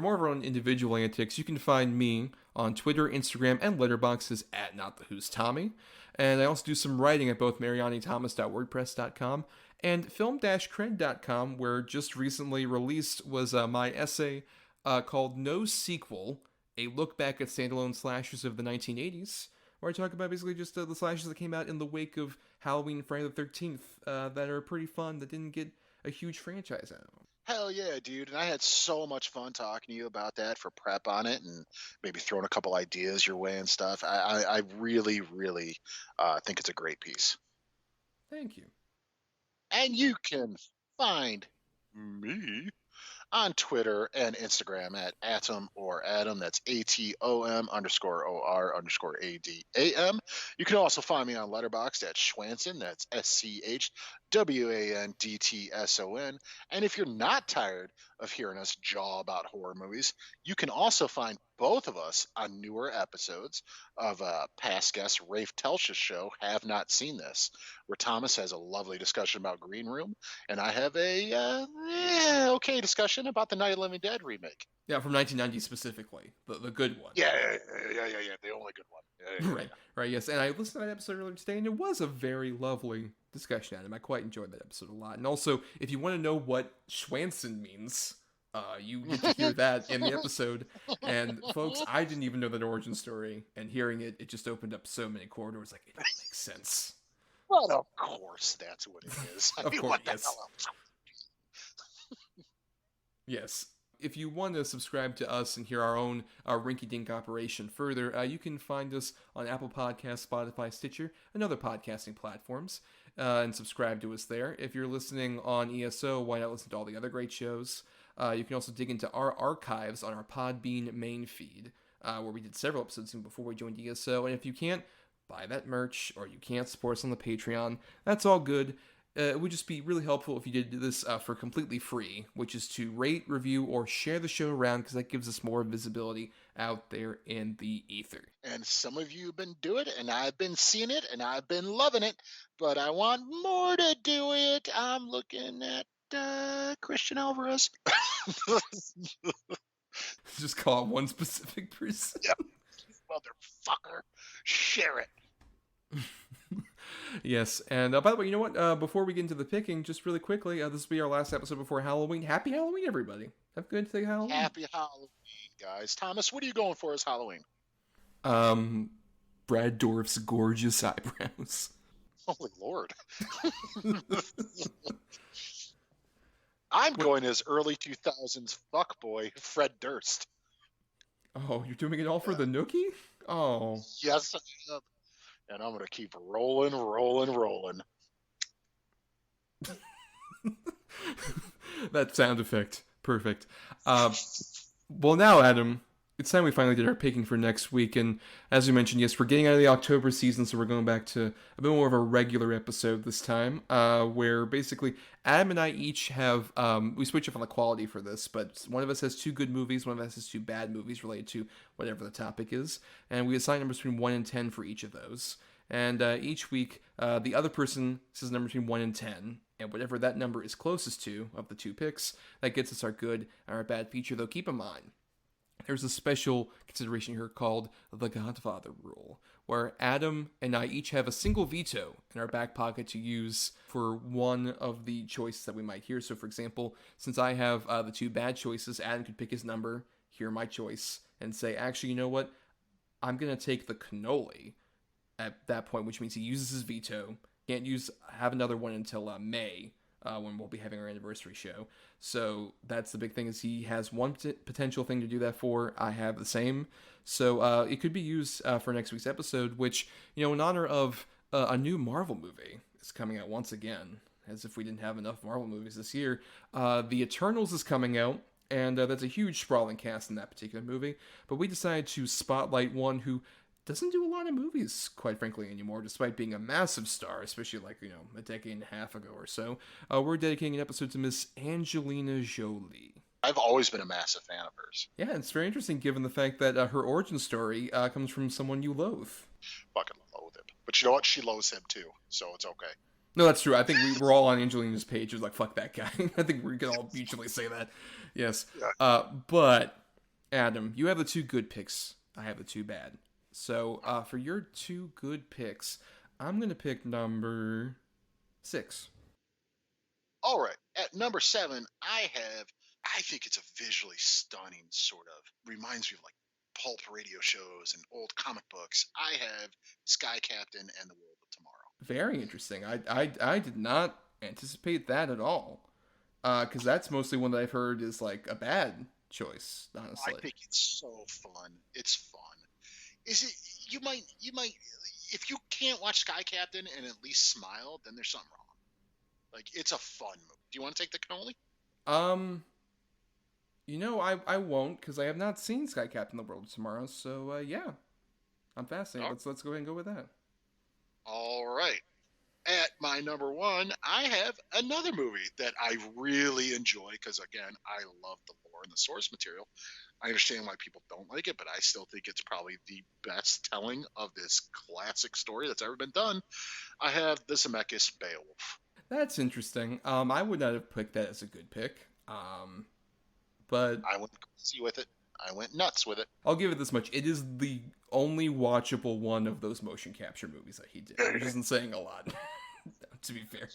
more of our own individual antics, you can find me on Twitter, Instagram, and Letterboxd at NotTheWho'sTommy. And I also do some writing at both marianithomas.wordpress.com and film-cred.com, where just recently released was my essay called No Sequel, a look back at standalone slashers of the 1980s, where I talk about basically just the slashers that came out in the wake of Halloween and Friday the 13th that are pretty fun, that didn't get a huge franchise out of them.
Hell yeah, dude. And I had so much fun talking to you about that for prep on it and maybe throwing a couple ideas your way and stuff. I really, really think it's a great piece.
Thank you.
And you can find me on Twitter and Instagram at Atom or Adam. That's ATOM_OR_ADAM. You can also find me on Letterboxd at Schwanson. That's SCHWANDTSON. And if you're not tired of hearing us jaw about horror movies, you can also find both of us on newer episodes of past guest Rafe Telsh's show, Have Not Seen This, where Thomas has a lovely discussion about Green Room, and I have a okay discussion about the Night of the Living Dead remake.
Yeah, from 1990 specifically, the good one.
Yeah, the only good one. Yeah.
Right, yes. And I listened to that episode earlier today, and it was a very lovely discussion, Adam. I quite enjoyed that episode a lot. And also, if you want to know what Schwanson means, you get to hear that in the episode. And folks, I didn't even know that origin story, and hearing it just opened up so many corridors. Like, it makes sense.
Well, of course, that's what it is.
Of course, yes. Yes. If you want to subscribe to us and hear our own rinky-dink operation further, you can find us on Apple Podcasts, Spotify, Stitcher, and other podcasting platforms, and subscribe to us there. If you're listening on ESO, why not listen to all the other great shows? You can also dig into our archives on our Podbean main feed, where we did several episodes before we joined ESO. And if you can't buy that merch, or you can't support us on the Patreon, that's all good. It would just be really helpful if you did this for completely free, which is to rate, review, or share the show around, because that gives us more visibility out there in the ether.
And some of you have been doing it, and I've been seeing it, and I've been loving it, but I want more to do it. I'm looking at Christian Alvarez.
Just call it one specific person.
Yep. Motherfucker. Share it.
Yes, and by the way, you know what? Before we get into the picking, just really quickly, this will be our last episode before Halloween. Happy Halloween, everybody. Have a good day, Halloween.
Happy Halloween, guys. Thomas, what are you going for as Halloween?
Brad Dourif's gorgeous eyebrows.
Holy Lord. I'm going as early 2000s fuckboy Fred Durst.
Oh, you're doing it all for the Nookie? Oh.
Yes, I am. And I'm going to keep rolling.
That sound effect. Perfect. Well, now, Adam, it's time we finally did our picking for next week. And as we mentioned, yes, we're getting out of the October season, so we're going back to a bit more of a regular episode this time, where basically Adam and I each have, we switch up on the quality for this, but one of us has 2 good movies, one of us has 2 bad movies related to whatever the topic is, and we assign numbers between 1 and 10 for each of those. And each week, the other person says a number between 1 and 10, and whatever that number is closest to of the 2 picks, that gets us our good and our bad feature. Though keep in mind, there's a special consideration here called the Godfather Rule, where Adam and I each have a single veto in our back pocket to use for one of the choices that we might hear. So, for example, since I have the two bad choices, Adam could pick his number, hear my choice, and say, actually, you know what? I'm going to take the cannoli at that point, which means he uses his veto. Can't have another one until May, when we'll be having our anniversary show. So that's the big thing, is he has one potential thing to do that for. I have the same. So it could be used for next week's episode, which, in honor of a new Marvel movie is coming out once again, as if we didn't have enough Marvel movies this year. The Eternals is coming out, and that's a huge sprawling cast in that particular movie. But we decided to spotlight one who doesn't do a lot of movies, quite frankly, anymore, despite being a massive star, especially a decade and a half ago or so. We're dedicating an episode to Miss Angelina Jolie.
I've always been a massive fan of hers.
Yeah, it's very interesting given the fact that her origin story comes from someone you loathe.
Fucking loathe him. But you know what? She loathes him too, so it's okay.
No, that's true. I think we were all on Angelina's page. It was like, fuck that guy. I think we can all mutually say that. Yes. Yeah. But, Adam, you have the two good picks. I have the two bad. So, for your two good picks, I'm going to pick number 6.
All right. At number 7, I think it's a visually stunning sort of, reminds me of like pulp radio shows and old comic books. I have Sky Captain and the World of Tomorrow.
Very interesting. I did not anticipate that at all. Because that's mostly one that I've heard is like a bad choice, honestly.
I think it's so fun. It's fun. Is it, you might, if you can't watch Sky Captain and at least smile, then there's something wrong. Like, it's a fun movie. Do you want to take the cannoli?
I won't, because I have not seen Sky Captain: The World of Tomorrow, so, yeah. I'm fascinated. Oh. Let's go ahead and go with that.
All right. At my number 1, I have another movie that I really enjoy, because, again, I love the lore and the source material. I understand why people don't like it, but I still think it's probably the best telling of this classic story that's ever been done. I have The Zemeckis Beowulf.
That's interesting. I would not have picked that as a good pick. But
I went crazy with it. I went nuts with it.
I'll give it this much. It is the only watchable one of those motion capture movies that he did, which isn't saying a lot, to be fair.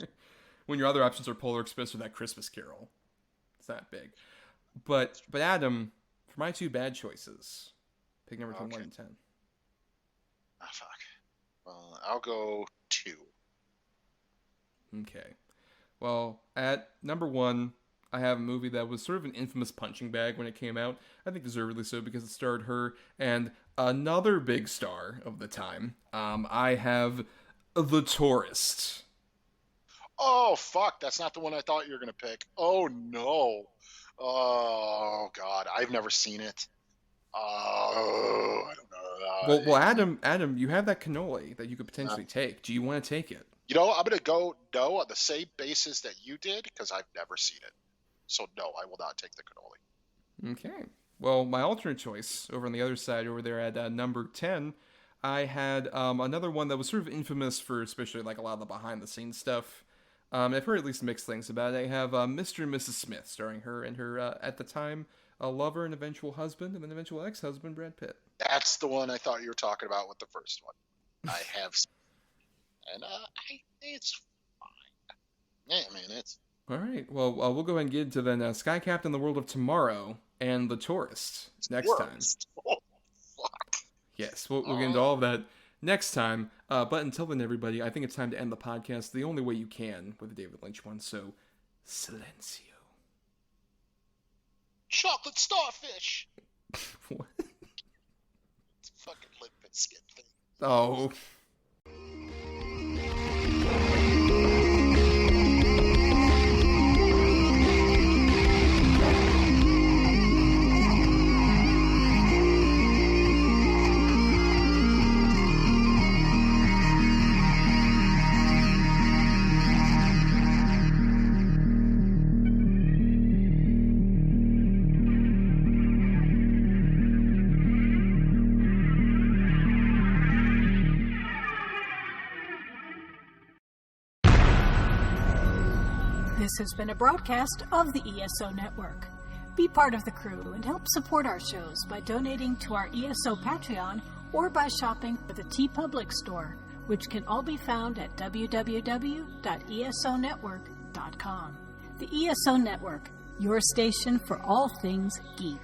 When your other options are Polar Express or That Christmas Carol. It's not big. But Adam, for my two bad choices, pick number 1 and 10.
Ah, fuck. Well, I'll go 2.
Okay. Well, at number 1, I have a movie that was sort of an infamous punching bag when it came out. I think deservedly so, because it starred her and another big star of the time. I have The Tourist.
Oh, fuck. That's not the one I thought you were going to pick. Oh, no. Oh, God. I've never seen it. Oh, I don't know.
Well, Adam, you have that cannoli that you could potentially take. Do you want to take it?
I'm going to go no on the same basis that you did, because I've never seen it. So, no, I will not take the cannoli.
Okay. Well, my alternate choice, over on the other side, over there at number 10, I had another one that was sort of infamous for especially like a lot of the behind-the-scenes stuff. I've heard at least mixed things about it. I have Mr. and Mrs. Smith, starring her and her, at the time, a lover and eventual husband, and an eventual ex-husband, Brad Pitt.
That's the one I thought you were talking about with the first one. I have, and it's fine. Yeah, I mean, it's...
All right. Well, we'll go ahead and get into then Sky Captain: The World of Tomorrow and The Tourist next time.
Oh, fuck.
Yes, we'll get into all of that next time. But until then, everybody, I think it's time to end the podcast the only way you can with the David Lynch one. So, silencio.
Chocolate starfish.
What?
It's a fucking Limp Bizkit thing.
Oh.
This has been a broadcast of the ESO Network.
Be part of the crew and help support our shows by donating to our ESO Patreon or by shopping at the TeePublic store, which can all be found at www.esonetwork.com. The ESO Network, your station for all things geek.